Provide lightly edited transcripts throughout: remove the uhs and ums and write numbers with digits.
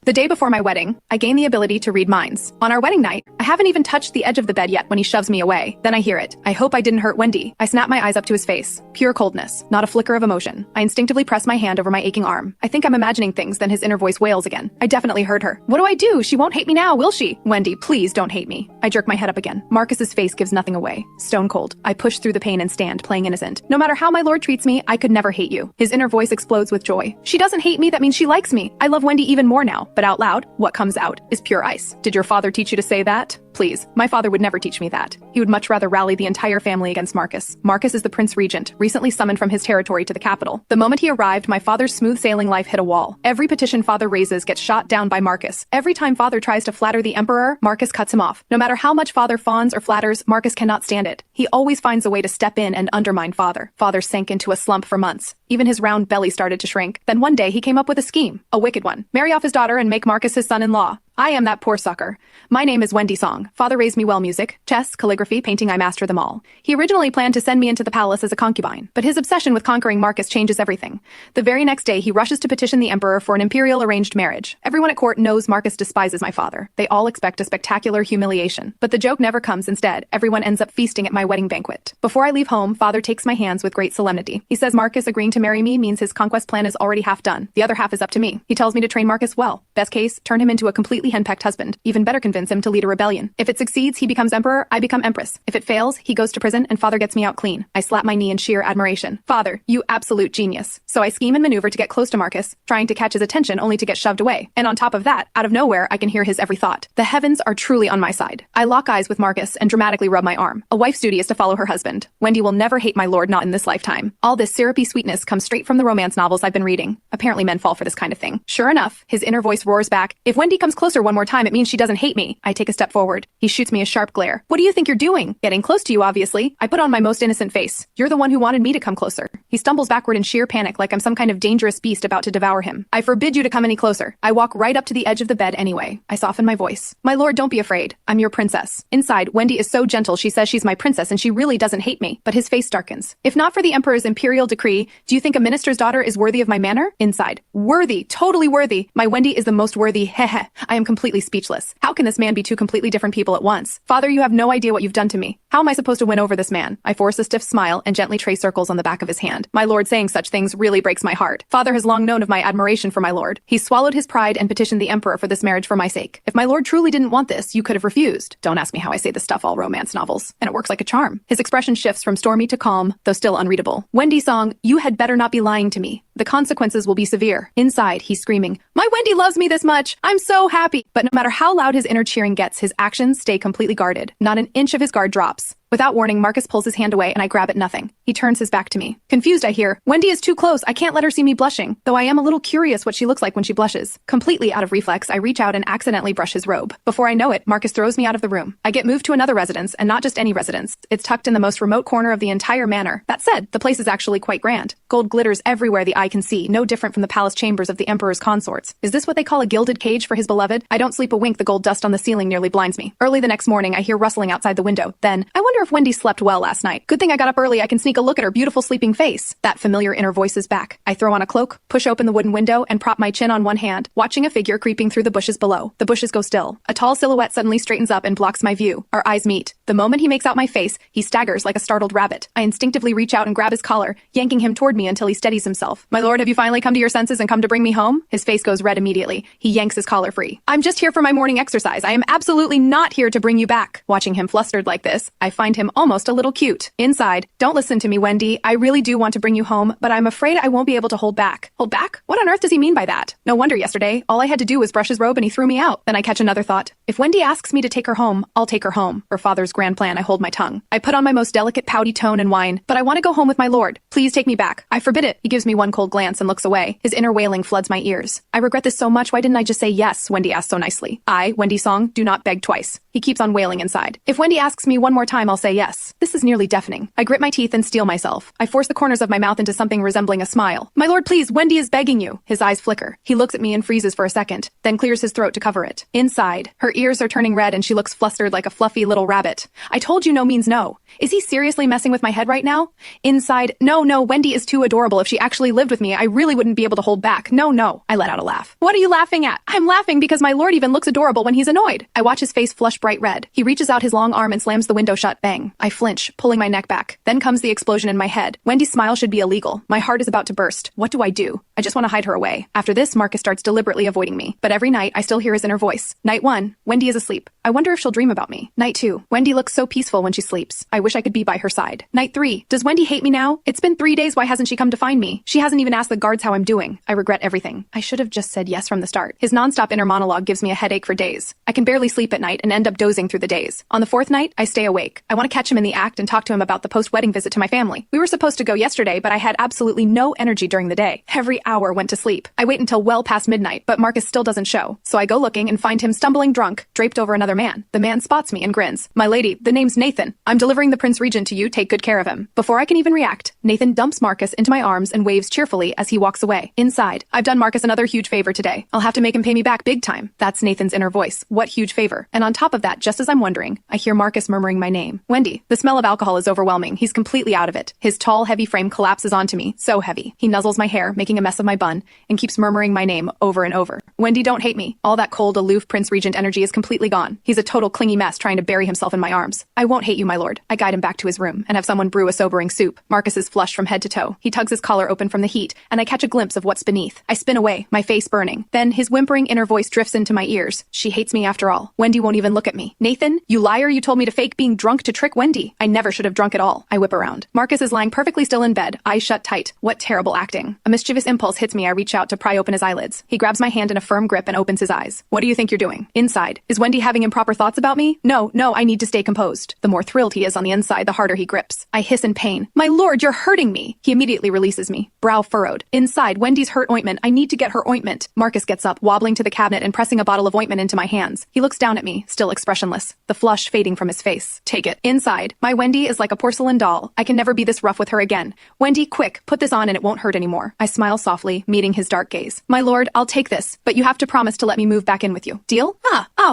The day before my wedding, I gain the ability to read minds. On our wedding night, I haven't even touched the edge of the bed yet when he shoves me away. Then I hear it. I hope I didn't hurt Wendy. I snap my eyes up to his face. Pure coldness, not a flicker of emotion. I instinctively press my hand over my aching arm. I think I'm imagining things, then his inner voice wails again. I definitely heard her. What do I do? She won't hate me now, will she? Wendy, please don't hate me. I jerk my head up again. Marcus's face gives nothing away. Stone cold. I push through the pain and stand, playing innocent. No matter how my lord treats me, I could never hate you. His inner voice explodes with joy. She doesn't hate me, that means she likes me. I love Wendy even more now, but out loud, what comes out is pure ice. Did your father teach you to say that? Please, my father would never teach me that. He would much rather rally the entire family against Marcus. Marcus is the Prince Regent, recently summoned from his territory to the capital. The moment he arrived, my father's smooth sailing life hit a wall. Every petition father raises gets shot down by Marcus. Every time father tries to flatter the emperor, Marcus cuts him off. No matter how much father fawns or flatters, Marcus cannot stand it. He always finds a way to step in and undermine father. Father sank into a slump for months. Even his round belly started to shrink. Then one day he came up with a scheme, a wicked one. Marry off his daughter and make Marcus his son-in-law. I am that poor sucker. My name is Wendy Song. Father raised me well: music, chess, calligraphy, painting, I master them all. He originally planned to send me into the palace as a concubine, but his obsession with conquering Marcus changes everything. The very next day, he rushes to petition the emperor for an imperial arranged marriage. Everyone at court knows Marcus despises my father. They all expect a spectacular humiliation. But the joke never comes. Instead, everyone ends up feasting at my wedding banquet. Before I leave home, father takes my hands with great solemnity. He says Marcus agreeing to marry me means his conquest plan is already half done. The other half is up to me. He tells me to train Marcus well. Best case, turn him into a completely henpecked husband. Even better, convince him to lead a rebellion. If it succeeds, he becomes emperor, I become empress. If it fails, he goes to prison and father gets me out clean. I slap my knee in sheer admiration. Father, you absolute genius. So I scheme and maneuver to get close to Marcus, trying to catch his attention only to get shoved away. And on top of that, out of nowhere, I can hear his every thought. The heavens are truly on my side. I lock eyes with Marcus and dramatically rub my arm. A wife's duty is to follow her husband. Wendy will never hate my lord, not in this lifetime. All this syrupy sweetness comes straight from the romance novels I've been reading. Apparently men fall for this kind of thing. Sure enough, his inner voice roars back. If Wendy comes closer one more time, it means she doesn't hate me. I take a step forward. He shoots me a sharp glare. What do you think you're doing? Getting close to you, obviously. I put on my most innocent face. You're the one who wanted me to come closer. He stumbles backward in sheer panic, like I'm some kind of dangerous beast about to devour him. I forbid you to come any closer. I walk right up to the edge of the bed anyway. I soften my voice. My lord, don't be afraid. I'm your princess. Inside, Wendy is so gentle she says she's my princess and she really doesn't hate me. But his face darkens. If not for the emperor's imperial decree, do you think a minister's daughter is worthy of my manner? Inside. Worthy. Totally worthy. My Wendy is the most worthy. Heh. I am completely speechless. How can this man be two completely different people at once? Father, you have no idea what you've done to me. How am I supposed to win over this man? I force a stiff smile and gently trace circles on the back of his hand. My lord saying such things really breaks my heart. Father has long known of my admiration for my lord. He swallowed his pride and petitioned the emperor for this marriage for my sake. If my lord truly didn't want this, you could have refused. Don't ask me how I say this stuff all romance novels. And it works like a charm. His expression shifts from stormy to calm, though still unreadable. Wendy Song, you had better not be lying to me. The consequences will be severe. Inside, he's screaming, my Wendy loves me this much. I'm so happy. But no matter how loud his inner cheering gets, his actions stay completely guarded. Not an inch of his guard drops. Without warning, Marcus pulls his hand away and I grab at nothing. He turns his back to me. Confused, I hear, Wendy is too close. I can't let her see me blushing, though I am a little curious what she looks like when she blushes. Completely out of reflex, I reach out and accidentally brush his robe. Before I know it, Marcus throws me out of the room. I get moved to another residence, and not just any residence. It's tucked in the most remote corner of the entire manor. That said, the place is actually quite grand. Gold glitters everywhere the eye can see, no different from the palace chambers of the emperor's consorts. Is this what they call a gilded cage for his beloved? I don't sleep a wink. The gold dust on the ceiling nearly blinds me. Early the next morning, I hear rustling outside the window. Then, I wonder if Wendy slept well last night. Good thing I got up early. I can sneak a look at her beautiful sleeping face. That familiar inner voice is back. I throw on a cloak, push open the wooden window, and prop my chin on one hand, watching a figure creeping through the bushes below. The bushes go still. A tall silhouette suddenly straightens up and blocks my view. Our eyes meet. The moment he makes out my face, he staggers like a startled rabbit. I instinctively reach out and grab his collar, yanking him toward me until he steadies himself. My lord, have you finally come to your senses and come to bring me home? His face goes red immediately. He yanks his collar free. I'm just here for my morning exercise. I am absolutely not here to bring you back. Watching him flustered like this, I find him almost a little cute. Inside, don't listen to me, Wendy. I really do want to bring you home, but I'm afraid I won't be able to hold back. Hold back? What on earth does he mean by that? No wonder yesterday, all I had to do was brush his robe and he threw me out. Then I catch another thought. If Wendy asks me to take her home, I'll take her home. For father's grand plan, I hold my tongue. I put on my most delicate pouty tone and whine, but I want to go home with my lord. Please take me back. I forbid it. He gives me one cold glance and looks away. His inner wailing floods my ears. I regret this so much. Why didn't I just say yes? Wendy asked so nicely. I, Wendy Song, do not beg twice. He keeps on wailing inside. If Wendy asks me one more time, I'll say yes. This is nearly deafening. I grit my teeth and steel myself. I force the corners of my mouth into something resembling a smile. My lord, please, Wendy is begging you. His eyes flicker. He looks at me and freezes for a second, then clears his throat to cover it. Inside, her ears are turning red and she looks flustered like a fluffy little rabbit. I told you no means no. Is he seriously messing with my head right now? Inside, no, Wendy is too adorable. If she actually lived with me, I really wouldn't be able to hold back. No. I let out a laugh. What are you laughing at? I'm laughing because my lord even looks adorable when he's annoyed. I watch his face flush bright red. He reaches out his long arm and slams the window shut. Bang. I flinch, pulling my neck back. Then comes the explosion in my head. Wendy's smile should be illegal. My heart is about to burst. What do? I just want to hide her away. After this, Marcus starts deliberately avoiding me. But every night, I still hear his inner voice. Night 1, Wendy is asleep. I wonder if she'll dream about me. Night 2, Wendy looks so peaceful when she sleeps. I wish I could be by her side. Night 3, does Wendy hate me now? It's been 3 days, why hasn't she come to find me? She hasn't even asked the guards how I'm doing. I regret everything. I should have just said yes from the start. His nonstop inner monologue gives me a headache for days. I can barely sleep at night and end up dozing through the days. On the 4th night, I stay awake. I want to catch him in the act and talk to him about the post-wedding visit to my family. We were supposed to go yesterday, but I had absolutely no energy during the day. Every hour went to sleep. I wait until well past midnight, but Marcus still doesn't show. So I go looking and find him stumbling drunk, draped over another man. The man spots me and grins. My lady, the name's Nathan. I'm delivering the Prince Regent to you. Take good care of him. Before I can even react, Nathan dumps Marcus into my arms and waves cheerfully as he walks away. Inside, I've done Marcus another huge favor today. I'll have to make him pay me back big time. That's Nathan's inner voice. What huge favor? And on top of that, just as I'm wondering, I hear Marcus murmuring my name. Wendy. The smell of alcohol is overwhelming. He's completely out of it. His tall, heavy frame collapses onto me. So heavy. He nuzzles my hair, making a mess of my bun, and keeps murmuring my name over and over. Wendy, don't hate me. All that cold, aloof Prince Regent energy is completely gone. He's a total clingy mess trying to bury himself in my arms. I won't hate you, my lord. I guide him back to his room and have someone brew a sobering soup. Marcus is flushed from head to toe. He tugs his collar open from the heat, and I catch a glimpse of what's beneath. I spin away, my face burning. Then his whimpering inner voice drifts into my ears. She hates me after all. Wendy won't even look at me. Nathan, you liar, you told me to fake being drunk to trick Wendy. I never should have drunk at all. I whip around. Marcus is lying perfectly still in bed, eyes shut tight. What terrible acting. A mischievous impulse hits me. I reach out to pry open his eyelids. He grabs my hand in a firm grip and opens his eyes. What do you think you're doing? Inside. Is Wendy having improper thoughts about me? No, I need to stay composed. The more thrilled he is on the inside, the harder he grips. I hiss in pain. My lord, you're hurting me. He immediately releases me, brow furrowed. Inside, Wendy's hurt ointment. I need to get her ointment. Marcus gets up, wobbling to the cabinet and pressing a bottle of ointment into my hands. He looks down at me, still expressionless, the flush fading from his face. Take it. Inside, my Wendy is like a porcelain doll. I can never be this rough with her again. Wendy, quick, put this on and it won't hurt anymore. I smile softly, meeting his dark gaze. My lord, I'll take this, but you have to promise to let me move back in with you. Deal?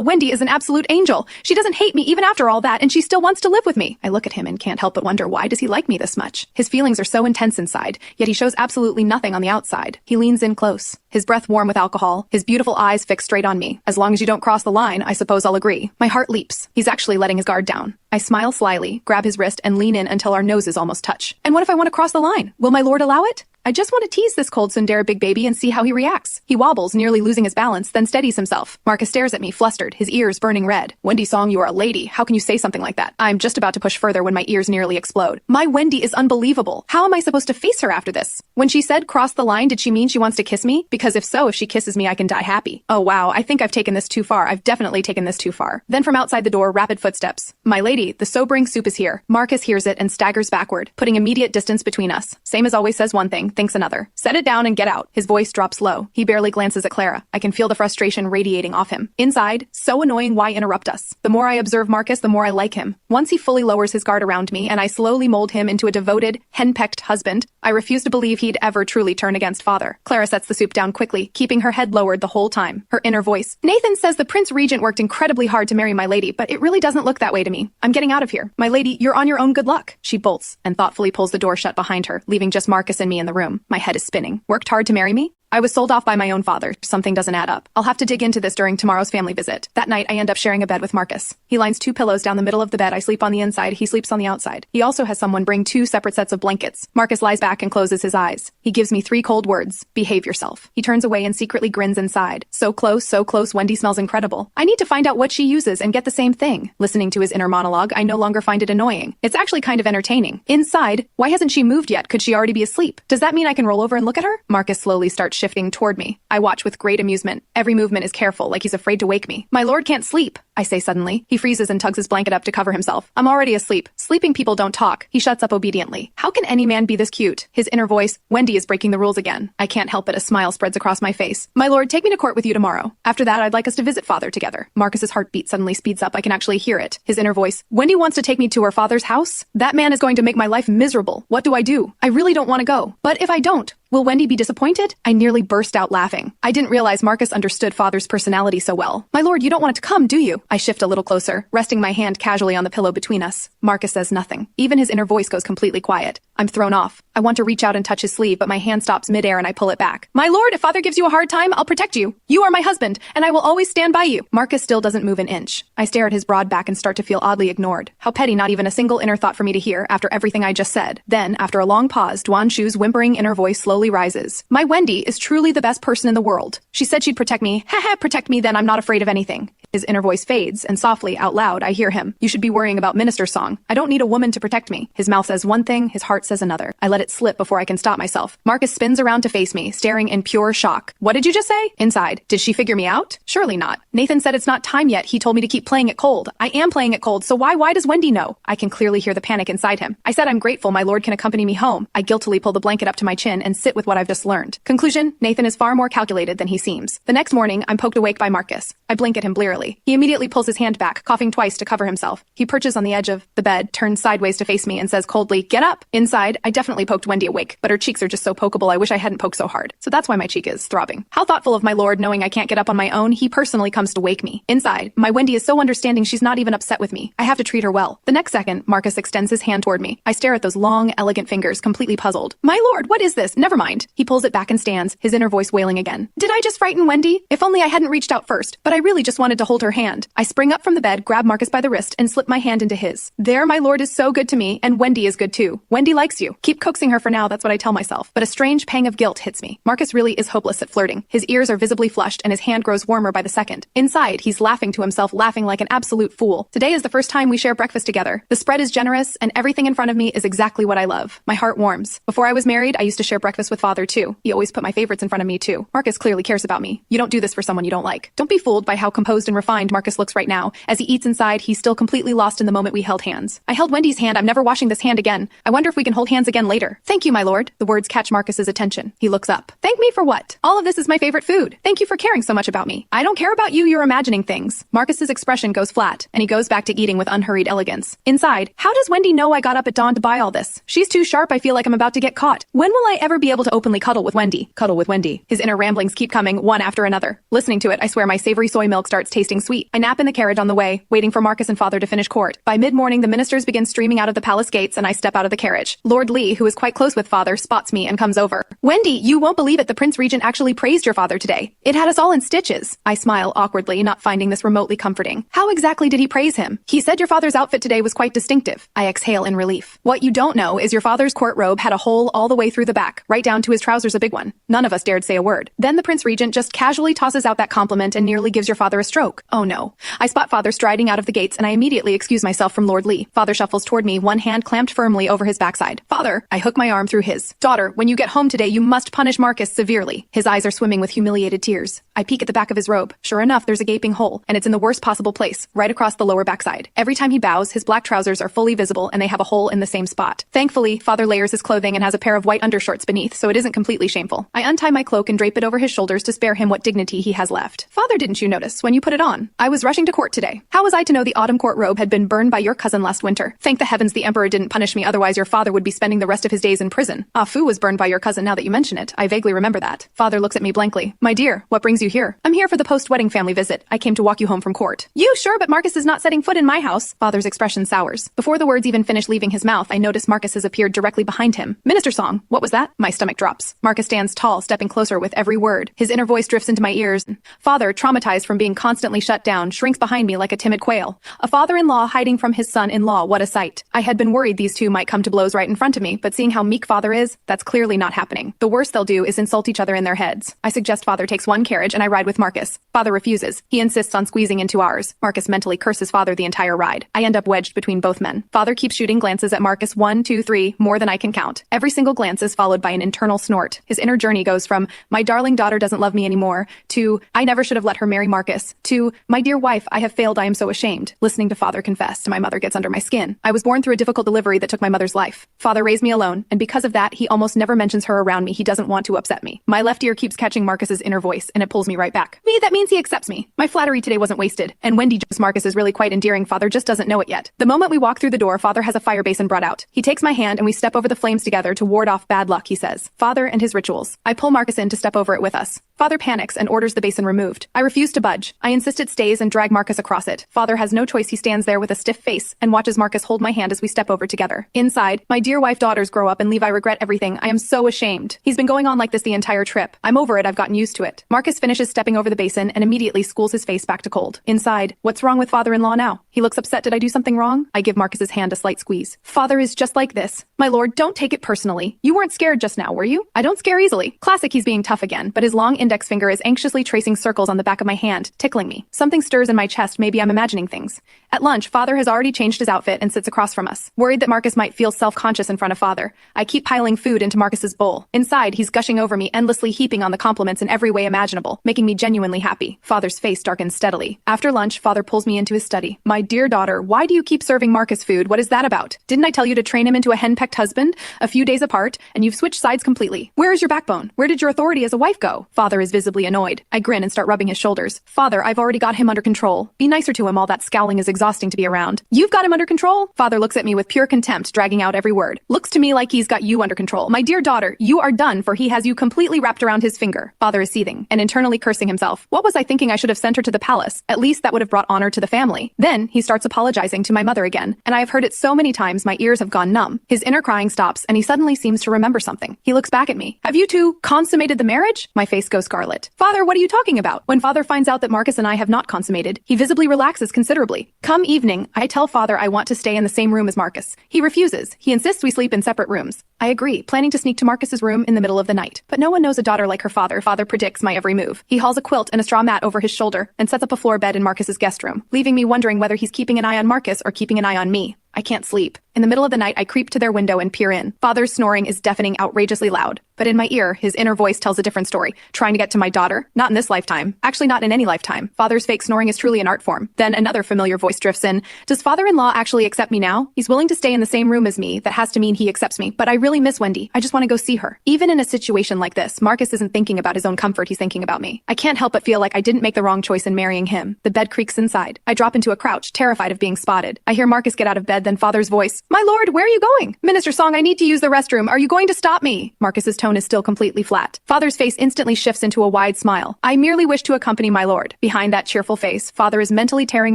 Wendy is an absolute angel. She doesn't hate me even after all that, and she still wants to live with me. I look at him and can't help but wonder, why does he like me this much? His feelings are so intense inside, yet he shows absolutely nothing on the outside. He leans in close, his breath warm with alcohol, his beautiful eyes fixed straight on me. As long as you don't cross the line, I suppose I'll agree. My heart leaps. He's actually letting his guard down. I smile slyly, grab his wrist, and lean in until our noses almost touch. And what if I want to cross the line? Will my lord allow it? I just want to tease this cold tsundere big baby and see how he reacts. He wobbles, nearly losing his balance, then steadies himself. Marcus stares at me, flustered, his ears burning red. Wendy Song, you are a lady. How can you say something like that? I'm just about to push further when my ears nearly explode. My Wendy is unbelievable. How am I supposed to face her after this? When she said cross the line, did she mean she wants to kiss me? Because if so, if she kisses me, I can die happy. Oh wow, I think I've taken this too far. I've definitely taken this too far. Then from outside the door, rapid footsteps. My lady, the sobering soup is here. Marcus hears it and staggers backward, putting immediate distance between us. Same as always, says one thing, thinks another. Set it down and get out. His voice drops low. He barely glances at Clara. I can feel the frustration radiating off him. Inside, so annoying, why interrupt us? The more I observe Marcus, the more I like him. Once he fully lowers his guard around me and I slowly mold him into a devoted, henpecked husband, I refuse to believe he'd ever truly turn against father. Clara sets the soup down quickly, keeping her head lowered the whole time. Her inner voice. Nathan says the Prince Regent worked incredibly hard to marry my lady, but it really doesn't look that way to me. I'm getting out of here. My lady, you're on your own, good luck. She bolts and thoughtfully pulls the door shut behind her, leaving just Marcus and me in the room. My head is spinning. Worked hard to marry me? I was sold off by my own father. Something doesn't add up. I'll have to dig into this during tomorrow's family visit. That night, I end up sharing a bed with Marcus. He lines 2 pillows down the middle of the bed. I sleep on the inside. He sleeps on the outside. He also has someone bring 2 separate sets of blankets. Marcus lies back and closes his eyes. He gives me 3 cold words. Behave yourself. He turns away and secretly grins inside. So close, Wendy smells incredible. I need to find out what she uses and get the same thing. Listening to his inner monologue, I no longer find it annoying. It's actually kind of entertaining. Inside, why hasn't she moved yet? Could she already be asleep? Does that mean I can roll over and look at her? Marcus slowly starts shifting toward me. I watch with great amusement. Every movement is careful, like he's afraid to wake me. My lord can't sleep, I say suddenly. He freezes and tugs his blanket up to cover himself. I'm already asleep. Sleeping people don't talk. He shuts up obediently. How can any man be this cute? His inner voice. Wendy is breaking the rules again. I can't help it. A smile spreads across my face. My lord, take me to court with you tomorrow. After that, I'd like us to visit father together. Marcus's heartbeat suddenly speeds up. I can actually hear it. His inner voice. Wendy wants to take me to her father's house? That man is going to make my life miserable. What do? I really don't want to go. But if I don't, Will Wendy be disappointed? I nearly burst out laughing. I didn't realize Marcus understood father's personality so well. My lord, you don't want it to come, do you? I shift a little closer, resting my hand casually on the pillow between us. Marcus says nothing. Even his inner voice goes completely quiet. I'm thrown off. I want to reach out and touch his sleeve, but my hand stops midair and I pull it back. My lord, if father gives you a hard time, I'll protect you. You are my husband, and I will always stand by you. Marcus still doesn't move an inch. I stare at his broad back and start to feel oddly ignored. How petty, not even a single inner thought for me to hear after everything I just said. Then, after a long pause, Duan Shu's whimpering inner voice slowly rises. My Wendy is truly the best person in the world. She said she'd protect me. Haha, protect me, then I'm not afraid of anything. His inner voice fades, and softly, out loud, I hear him. You should be worrying about Minister Song. I don't need a woman to protect me. His mouth says one thing, his heart says another. I let it slip before I can stop myself. Marcus spins around to face me, staring in pure shock. What did you just say? Inside. Did she figure me out? Surely not. Nathan said it's not time yet. He told me to keep playing it cold. I am playing it cold, so why does Wendy know? I can clearly hear the panic inside him. I said I'm grateful my lord can accompany me home. I guiltily pull the blanket up to my chin and sit with what I've just learned. Conclusion, Nathan is far more calculated than he seems. The next morning, I'm poked awake by Marcus. I blink at him blearily. He immediately pulls his hand back, coughing twice to cover himself. He perches on the edge of the bed, turns sideways to face me, and says coldly, "Get up!" Inside, I definitely poked Wendy awake, but her cheeks are just so pokeable I wish I hadn't poked so hard. So that's why my cheek is throbbing. How thoughtful of my lord, knowing I can't get up on my own, he personally comes to wake me. Inside, my Wendy is so understanding she's not even upset with me. I have to treat her well. The next second, Marcus extends his hand toward me. I stare at those long, elegant fingers, completely puzzled. My lord, what is this? Never mind. He pulls it back and stands, his inner voice wailing again. Did I just frighten Wendy? If only I hadn't reached out first, but I really just wanted to hold her hand. I spring up from the bed, grab Marcus by the wrist, and slip my hand into his. There, my lord is so good to me, and Wendy is good too. Wendy likes you. Keep coaxing her for now, that's what I tell myself. But a strange pang of guilt hits me. Marcus really is hopeless at flirting. His ears are visibly flushed, and his hand grows warmer by the second. Inside, he's laughing to himself, laughing like an absolute fool. Today is the first time we share breakfast together. The spread is generous, and everything in front of me is exactly what I love. My heart warms. Before I was married, I used to share breakfast with father too. He always put my favorites in front of me too. Marcus clearly cares about me. You don't do this for someone you don't like. Don't be fooled by how composed and refined Marcus looks right now. As he eats inside, he's still completely lost in the moment we held hands. I held Wendy's hand. I'm never washing this hand again. I wonder if we can hold hands again later. Thank you, my lord. The words catch Marcus's attention. He looks up. Thank me for what? All of this is my favorite food. Thank you for caring so much about me. I don't care about you. You're imagining things. Marcus's expression goes flat, and he goes back to eating with unhurried elegance. Inside, how does Wendy know I got up at dawn to buy all this? She's too sharp. I feel like I'm about to get caught. When will I ever be able to openly cuddle with Wendy? Cuddle with Wendy. His inner ramblings keep coming, one after another. Listening to it, I swear my savory soy milk starts tasting sweet. I nap in the carriage on the way, waiting for Marcus and father to finish court. By mid-morning, the ministers begin streaming out of the palace gates, and I step out of the carriage. Lord Lee, who is quite close with father, spots me and comes over. Wendy, you won't believe it. The Prince Regent actually praised your father today. It had us all in stitches. I smile awkwardly, not finding this remotely comforting. How exactly did he praise him? He said your father's outfit today was quite distinctive. I exhale in relief. What you don't know is your father's court robe had a hole all the way through the back, right down to his trousers, a big one. None of us dared say a word. Then the Prince Regent just casually tosses out that compliment and nearly gives your father a stroke. Oh no. I spot father striding out of the gates, and I immediately excuse myself from Lord Lee. Father shuffles toward me, one hand clamped firmly over his backside. Father, I hook my arm through his. Daughter, when you get home today, you must punish Marcus severely. His eyes are swimming with humiliated tears. I peek at the back of his robe. Sure enough, there's a gaping hole, and it's in the worst possible place, right across the lower backside. Every time he bows, his black trousers are fully visible, and they have a hole in the same spot. Thankfully, father layers his clothing and has a pair of white undershorts beneath, so it isn't completely shameful. I untie my cloak and drape it over his shoulders to spare him what dignity he has left. Father, didn't you notice when you put it on? I was rushing to court today. How was I to know the autumn court robe had been burned by your cousin last winter? Thank the heavens the emperor didn't punish me, otherwise your father would be spending the rest of his days in prison. Ah Fu was burned by your cousin now that you mention it. I vaguely remember that. Father looks at me blankly. My dear, what brings you here? I'm here for the post-wedding family visit. I came to walk you home from court. You sure, but Marcus is not setting foot in my house. Father's expression sours. Before the words even finish leaving his mouth, I notice Marcus has appeared directly behind him. Minister Song, what was that? My stomach drops. Marcus stands tall, stepping closer with every word. His inner voice drifts into my ears. Father, traumatized from being constantly shut down, shrinks behind me like a timid quail. A father-in-law hiding from his son-in-law, what a sight. I had been worried these two might come to blows right in front of me, but seeing how meek father is, that's clearly not happening. The worst they'll do is insult each other in their heads. I suggest father takes one carriage and I ride with Marcus. Father refuses. He insists on squeezing into ours. Marcus mentally curses father the entire ride. I end up wedged between both men. Father keeps shooting glances at Marcus, 1, 2, 3, more than I can count. Every single glance is followed by an internal snort. His inner journey goes from, my darling daughter doesn't love me anymore, to, I never should have let her marry Marcus, to, to, "My dear wife, I have failed, I am so ashamed." Listening to father confess to my mother gets under my skin. I was born through a difficult delivery that took my mother's life. Father raised me alone, and because of that, he almost never mentions her around me. He doesn't want to upset me. My left ear keeps catching Marcus's inner voice, and it pulls me right back. That means he accepts me. My flattery today wasn't wasted, and Wendy just Marcus is really quite endearing. Father just doesn't know it yet. The moment we walk through the door, father has a fire basin brought out. He takes my hand and we step over the flames together to ward off bad luck, he says. Father and his rituals. I pull Marcus in to step over it with us. Father panics and orders the basin removed. I refuse to budge. I insist it stays and drag Marcus across it. Father has no choice. He stands there with a stiff face and watches Marcus hold my hand as we step over together. Inside, my dear wife daughters grow up and leave. I regret everything. I am so ashamed. He's been going on like this the entire trip. I'm over it. I've gotten used to it. Marcus finishes stepping over the basin and immediately schools his face back to cold. Inside, what's wrong with father-in-law now? He looks upset. Did I do something wrong? I give Marcus's hand a slight squeeze. Father is just like this. My lord, don't take it personally. You weren't scared just now, were you? I don't scare easily. Classic, he's being tough again, but his long index finger is anxiously tracing circles on the back of my hand, tickling me. Something stirs in my chest. Maybe I'm imagining things. At lunch, father has already changed his outfit and sits across from us. Worried that Marcus might feel self-conscious in front of father, I keep piling food into Marcus's bowl. Inside, he's gushing over me, endlessly heaping on the compliments in every way imaginable, making me genuinely happy. Father's face darkens steadily. After lunch, father pulls me into his study. My dear daughter, why do you keep serving Marcus food? What is that about? Didn't I tell you to train him into a henpecked husband? A few days apart, and you've switched sides completely. Where is your backbone? Where did your authority as a wife go? Father is visibly annoyed. I grin and start rubbing his shoulders. Father, I've already got him under control. Be nicer to him. All that scowling is exhausting to be around. You've got him under control? Father looks at me with pure contempt, dragging out every word. Looks to me like he's got you under control. My dear daughter, you are done, for he has you completely wrapped around his finger. Father is seething and internally cursing himself. What was I thinking? I should have sent her to the palace. At least that would have brought honor to the family. Then he starts apologizing to my mother again, and I have heard it so many times my ears have gone numb. His inner crying stops, and he suddenly seems to remember something. He looks back at me. Have you two consummated the marriage? My face goes scarlet. Father, what are you talking about? When father finds out that Marcus and I have not consummated, he visibly relaxes considerably. Come evening, I tell father I want to stay in the same room as Marcus. He refuses. He insists we sleep in separate rooms. I agree, planning to sneak to Marcus's room in the middle of the night. But no one knows a daughter like her father. Father predicts my every move. He hauls a quilt and a straw mat over his shoulder and sets up a floor bed in Marcus's guest room, leaving me wondering whether he's keeping an eye on Marcus or keeping an eye on me. I can't sleep. In the middle of the night, I creep to their window and peer in. Father's snoring is deafening, outrageously loud. But in my ear, his inner voice tells a different story. Trying to get to my daughter? Not in this lifetime. Actually, not in any lifetime. Father's fake snoring is truly an art form. Then another familiar voice drifts in. Does father-in-law actually accept me now? He's willing to stay in the same room as me. That has to mean he accepts me. But I really miss Wendy. I just want to go see her. Even in a situation like this, Marcus isn't thinking about his own comfort. He's thinking about me. I can't help but feel like I didn't make the wrong choice in marrying him. The bed creaks inside. I drop into a crouch, terrified of being spotted. I hear Marcus get out of bed, then father's voice. My lord, where are you going? Minister Song, I need to use the restroom. Are you going to stop me? Marcus's tone is still completely flat. Father's face instantly shifts into a wide smile. I merely wish to accompany my lord. Behind that cheerful face, father is mentally tearing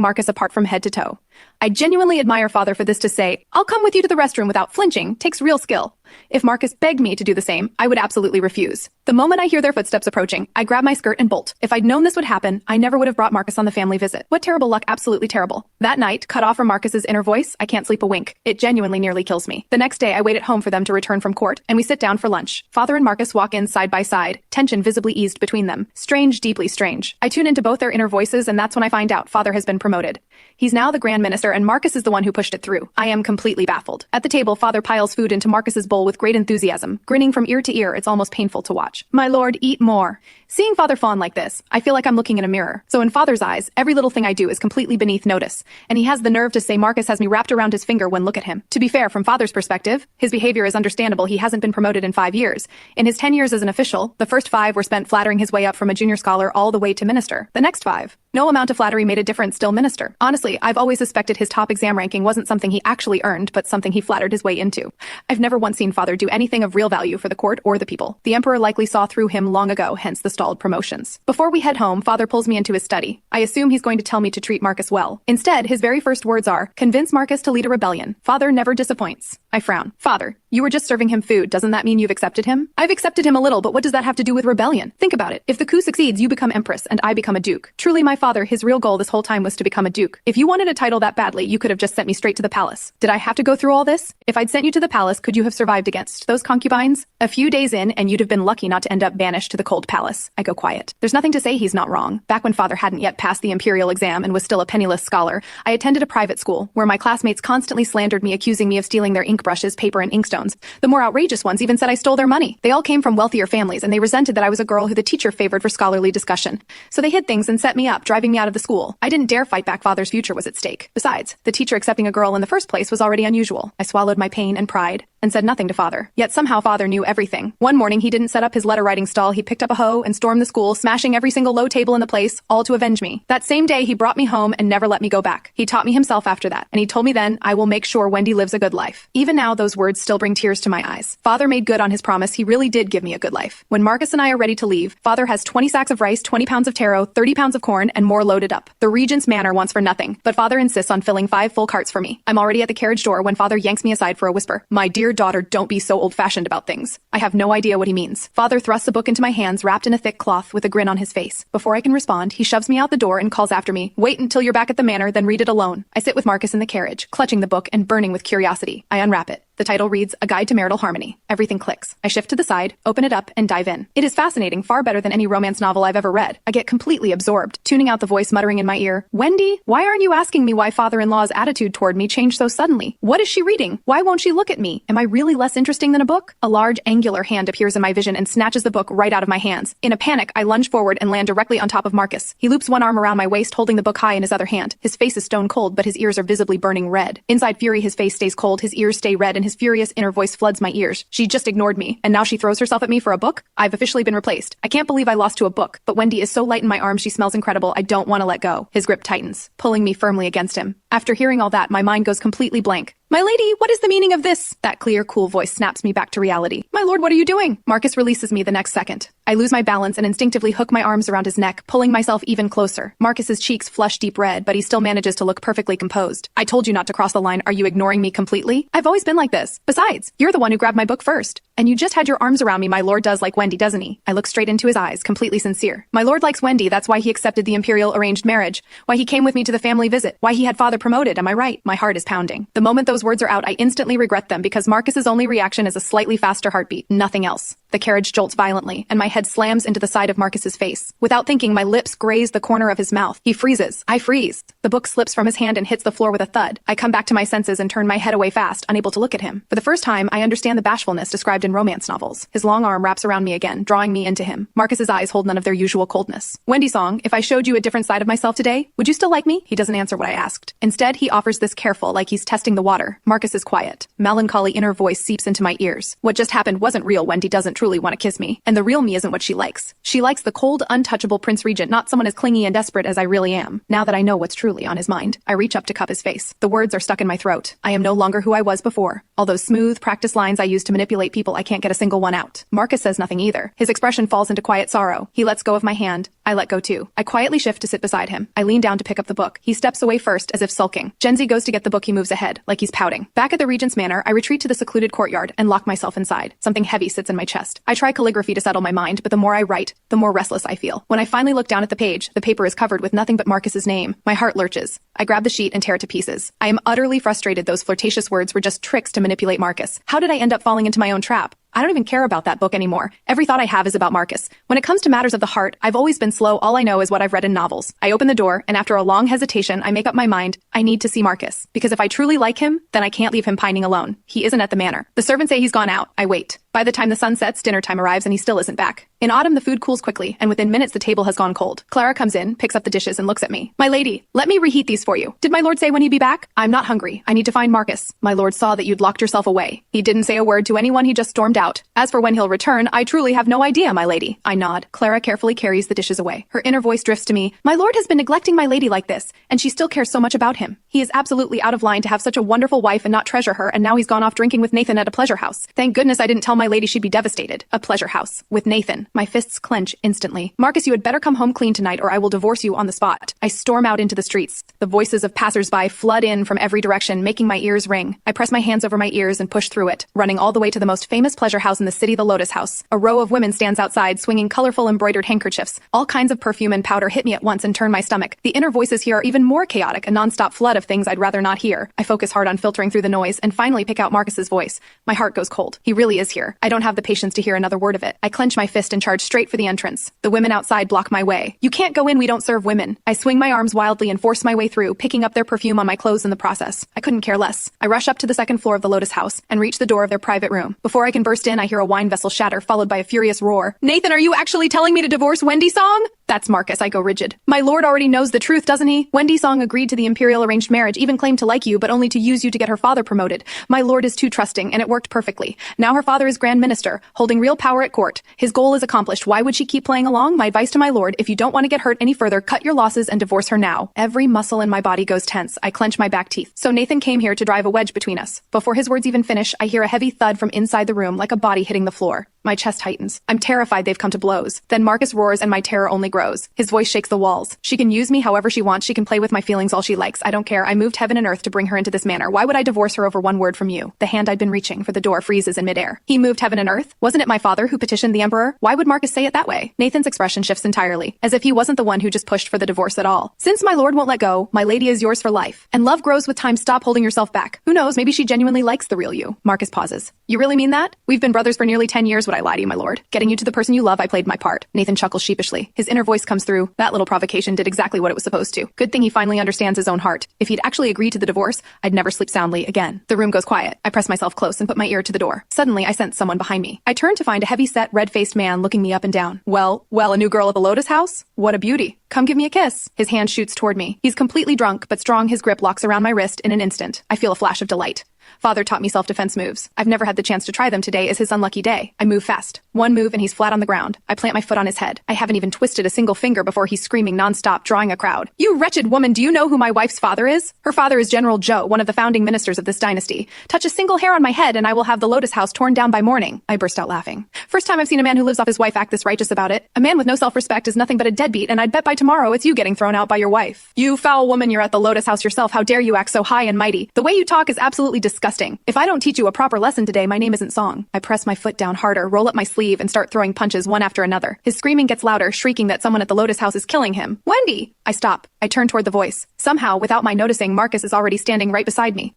Marcus apart from head to toe. I genuinely admire father for this. To say, I'll come with you to the restroom without flinching, takes real skill. If Marcus begged me to do the same, I would absolutely refuse. The moment I hear their footsteps approaching, I grab my skirt and bolt. If I'd known this would happen, I never would have brought Marcus on the family visit. What terrible luck, absolutely terrible. That night, cut off from Marcus's inner voice, I can't sleep a wink. It genuinely nearly kills me. The next day, I wait at home for them to return from court, and we sit down for lunch. Father and Marcus walk in side by side, tension visibly eased between them. Strange, deeply strange. I tune into both their inner voices, and that's when I find out father has been promoted. He's now the Grand Minister, and Marcus is the one who pushed it through. I am completely baffled. At the table, father piles food into Marcus's bowl with great enthusiasm. Grinning from ear to ear, it's almost painful to watch. My lord, eat more. Seeing father fawn like this, I feel like I'm looking in a mirror. So in father's eyes, every little thing I do is completely beneath notice. And he has the nerve to say Marcus has me wrapped around his finger when look at him. To be fair, from father's perspective, his behavior is understandable. He hasn't been promoted in 5 years. In his 10 years as an official, the first 5 were spent flattering his way up from a junior scholar all the way to minister. The next 5, no amount of flattery made a difference, still minister. Honestly, I've always suspected his top exam ranking wasn't something he actually earned, but something he flattered his way into. I've never once seen father do anything of real value for the court or the people. The emperor likely saw through him long ago, hence the stalled promotions. Before we head home, father pulls me into his study. I assume he's going to tell me to treat Marcus well. Instead, his very first words are, convince Marcus to lead a rebellion. Father never disappoints. I frown. Father, you were just serving him food. Doesn't that mean you've accepted him? I've accepted him a little, but what does that have to do with rebellion? Think about it. If the coup succeeds, you become empress and I become a duke. Truly, my father, his real goal this whole time was to become a duke. If you wanted a title that badly, you could have just sent me straight to the palace. Did I have to go through all this? If I'd sent you to the palace, could you have survived against those concubines? A few days in, and you'd have been lucky not to end up banished to the cold palace. I go quiet. There's nothing to say he's not wrong. Back when father hadn't yet passed the imperial exam and was still a penniless scholar, I attended a private school where my classmates constantly slandered me, accusing me of stealing their ink brushes, paper, and inkstones. The more outrageous ones even said I stole their money. They all came from wealthier families, and they resented that I was a girl who the teacher favored for scholarly discussion. So they hid things and set me up, driving me out of the school. I didn't dare fight back. Father's future was at stake. Besides, the teacher accepting a girl in the first place was already unusual. I swallowed my pain and pride and said nothing to Father. Yet somehow Father knew everything. One morning he didn't set up his letter-writing stall. He picked up a hoe and stormed the school, smashing every single low table in the place, all to avenge me. That same day he brought me home and never let me go back. He taught me himself after that, and he told me then, I will make sure Wendy lives a good life. Even now, those words still bring tears to my eyes. Father made good on his promise. He really did give me a good life. When Marcus and I are ready to leave, Father has 20 sacks of rice, 20 pounds of taro, 30 pounds of corn, and more loaded up. The Regent's Manor wants for nothing, but Father insists on filling 5 full carts for me. I'm already at the carriage door when Father yanks me aside for a whisper. My dear daughter, don't be so old-fashioned about things. I have no idea what he means. Father thrusts a book into my hands, wrapped in a thick cloth, with a grin on his face. Before I can respond, he shoves me out the door and calls after me, wait until you're back at the manor, then read it alone. I sit with Marcus in the carriage, clutching the book and burning with curiosity. I unwrap it. The title reads, A Guide to Marital Harmony. Everything clicks. I shift to the side, open it up, and dive in. It is fascinating, far better than any romance novel I've ever read. I get completely absorbed, tuning out the voice muttering in my ear, Wendy, why aren't you asking me why father-in-law's attitude toward me changed so suddenly? What is she reading? Why won't she look at me? Am I really less interesting than a book? A large, angular hand appears in my vision and snatches the book right out of my hands. In a panic, I lunge forward and land directly on top of Marcus. He loops one arm around my waist, holding the book high in his other hand. His face is stone cold, but his ears are visibly burning red. Inside fury, his face stays cold, his ears stay red, and his furious inner voice floods my ears. She just ignored me, and now she throws herself at me for a book? I've officially been replaced. I can't believe I lost to a book, but Wendy is so light in my arms, she smells incredible. I don't want to let go. His grip tightens, pulling me firmly against him. After hearing all that, my mind goes completely blank. My lady, what is the meaning of this? That clear, cool voice snaps me back to reality. My lord, what are you doing? Marcus releases me the next second. I lose my balance and instinctively hook my arms around his neck, pulling myself even closer. Marcus's cheeks flush deep red, but he still manages to look perfectly composed. I told you not to cross the line. Are you ignoring me completely? I've always been like this. Besides, you're the one who grabbed my book first. And you just had your arms around me. My lord does like Wendy, doesn't he? I look straight into his eyes, completely sincere. My lord likes Wendy. That's why he accepted the imperial arranged marriage. Why he came with me to the family visit. Why he had father promoted. Am I right? My heart is pounding. The moment those words are out, I instantly regret them because Marcus's only reaction is a slightly faster heartbeat. Nothing else. The carriage jolts violently, and my head slams into the side of Marcus's face. Without thinking, my lips graze the corner of his mouth. He freezes. I freeze. The book slips from his hand and hits the floor with a thud. I come back to my senses and turn my head away fast, unable to look at him. For the first time, I understand the bashfulness described in romance novels. His long arm wraps around me again, drawing me into him. Marcus's eyes hold none of their usual coldness. Wendy Song, if I showed you a different side of myself today, would you still like me? He doesn't answer what I asked. Instead, he offers this careful, like he's testing the water. Marcus is quiet. Melancholy inner voice seeps into my ears. What just happened wasn't real. Wendy doesn't truly want to kiss me. And the real me isn't what she likes. She likes the cold, untouchable Prince Regent, not someone as clingy and desperate as I really am. Now that I know what's truly on his mind, I reach up to cup his face. The words are stuck in my throat. I am no longer who I was before. All those smooth, practiced lines I used to manipulate people, I can't get a single one out. Marcus says nothing either. His expression falls into quiet sorrow. He lets go of my hand. I let go too. I quietly shift to sit beside him. I lean down to pick up the book. He steps away first, as if sulking. Genzi goes to get the book. He moves ahead, like he's pouting. Back at the Regent's Manor, I retreat to the secluded courtyard and lock myself inside. Something heavy sits in my chest. I try calligraphy to settle my mind, but the more I write, the more restless I feel. When I finally look down at the page, the paper is covered with nothing but Marcus's name. My heart lurches. I grab the sheet and tear it to pieces. I am utterly frustrated. Those flirtatious words were just tricks to manipulate Marcus. How did I end up falling into my own trap? I don't even care about that book anymore. Every thought I have is about Marcus. When it comes to matters of the heart, I've always been slow. All I know is what I've read in novels. I open the door, and after a long hesitation, I make up my mind. I need to see Marcus. Because if I truly like him, then I can't leave him pining alone. He isn't at the manor. The servants say he's gone out. I wait. By the time the sun sets, dinner time arrives, and he still isn't back. In autumn, the food cools quickly, and within minutes the table has gone cold. Clara comes in, picks up the dishes, and looks at me. My lady, let me reheat these for you. Did my lord say when he'd be back? I'm not hungry. I need to find Marcus. My lord saw that you'd locked yourself away. He didn't say a word to anyone. He just stormed out. As for when he'll return, I truly have no idea, my lady. I nod. Clara carefully carries the dishes away. Her inner voice drifts to me. My lord has been neglecting my lady like this, and she still cares so much about him. He is absolutely out of line to have such a wonderful wife and not treasure her, and now he's gone off drinking with Nathan at a pleasure house. Thank goodness I didn't tell my lady she'd be devastated. A pleasure house. With Nathan. My fists clench instantly. Marcus, you had better come home clean tonight or I will divorce you on the spot. I storm out into the streets. The voices of passers-by flood in from every direction, making my ears ring. I press my hands over my ears and push through it, running all the way to the most famous pleasure house in the city, the Lotus House. A row of women stands outside, swinging colorful embroidered handkerchiefs. All kinds of perfume and powder hit me at once and turn my stomach. The inner voices here are even more chaotic, a non-stop flood of things I'd rather not hear. I focus hard on filtering through the noise and finally pick out Marcus's voice. My heart goes cold. He really is here. door. I don't have the patience to hear another word of it. I clench my fist and charge straight for the entrance. The women outside block my way. You can't go in, we don't serve women. I swing my arms wildly and force my way through, picking up their perfume on my clothes in the process. I couldn't care less. I rush up to the second floor of the Lotus house and reach the door of their private room. Before I can burst in, I hear a wine vessel shatter, followed by a furious roar. Nathan, are you actually telling me to divorce Wendy Song? That's Marcus. I go rigid. My lord already knows the truth, doesn't he? Wendy Song agreed to the imperial arranged marriage, even claimed to like you, but only to use you to get her father promoted. My lord is too trusting, and it worked perfectly. Now her father is Grand Minister, holding real power at court. His goal is accomplished. Why would she keep playing along? My advice to my lord, if you don't want to get hurt any further, cut your losses and divorce her now. Every muscle in my body goes tense. I clench my back teeth. So Nathan came here to drive a wedge between us. Before his words even finish, I hear a heavy thud from inside the room, like a body hitting the floor. My chest heightens. I'm terrified they've come to blows. Then Marcus roars and my terror only grows. His voice shakes the walls. She can use me however she wants. She can play with my feelings all she likes. I don't care. I moved heaven and earth to bring her into this manner. Why would I divorce her over one word from you? The hand I'd been reaching for the door freezes in midair. He moved heaven and earth? Wasn't it my father who petitioned the emperor? Why would Marcus say it that way? Nathan's expression shifts entirely, as if he wasn't the one who just pushed for the divorce at all. Since my lord won't let go, my lady is yours for life. And love grows with time. Stop holding yourself back. Who knows? Maybe she genuinely likes the real you. Marcus pauses. You really mean that? We've been brothers for nearly 10 years. Would I lie to you, my lord? Getting you to the person you love, I played my part. Nathan chuckles sheepishly. His inner voice comes through. That little provocation did exactly what it was supposed to. Good thing he finally understands his own heart. If he'd actually agreed to the divorce, I'd never sleep soundly again. The room goes quiet. I press myself close and put my ear to the door. Suddenly, I sense someone behind me. I turn to find a heavy-set, red-faced man looking me up and down. Well, a new girl at the Lotus house? What a beauty. Come give me a kiss. His hand shoots toward me. He's completely drunk, but strong. His grip locks around my wrist in an instant. I feel a flash of delight. Father taught me self-defense moves. I've never had the chance to try them. Today is his unlucky day. I move fast. One move and he's flat on the ground. I plant my foot on his head. I haven't even twisted a single finger before he's screaming nonstop, drawing a crowd. You wretched woman, do you know who my wife's father is? Her father is General Zhou, one of the founding ministers of this dynasty. Touch a single hair on my head and I will have the Lotus house torn down by morning. I burst out laughing. First time I've seen a man who lives off his wife act this righteous about it. A man with no self-respect is nothing but a deadbeat, and I'd bet by tomorrow it's you getting thrown out by your wife. You foul woman, you're at the Lotus house yourself. How dare you act so high and mighty? The way you talk is absolutely disgusting. If I don't teach you a proper lesson today, my name isn't Song. I press my foot down harder, roll up my sleeve, and start throwing punches one after another. His screaming gets louder, shrieking that someone at the Lotus house is killing him. Wendy! I stop. I turn toward the voice. Somehow, without my noticing, Marcus is already standing right beside me.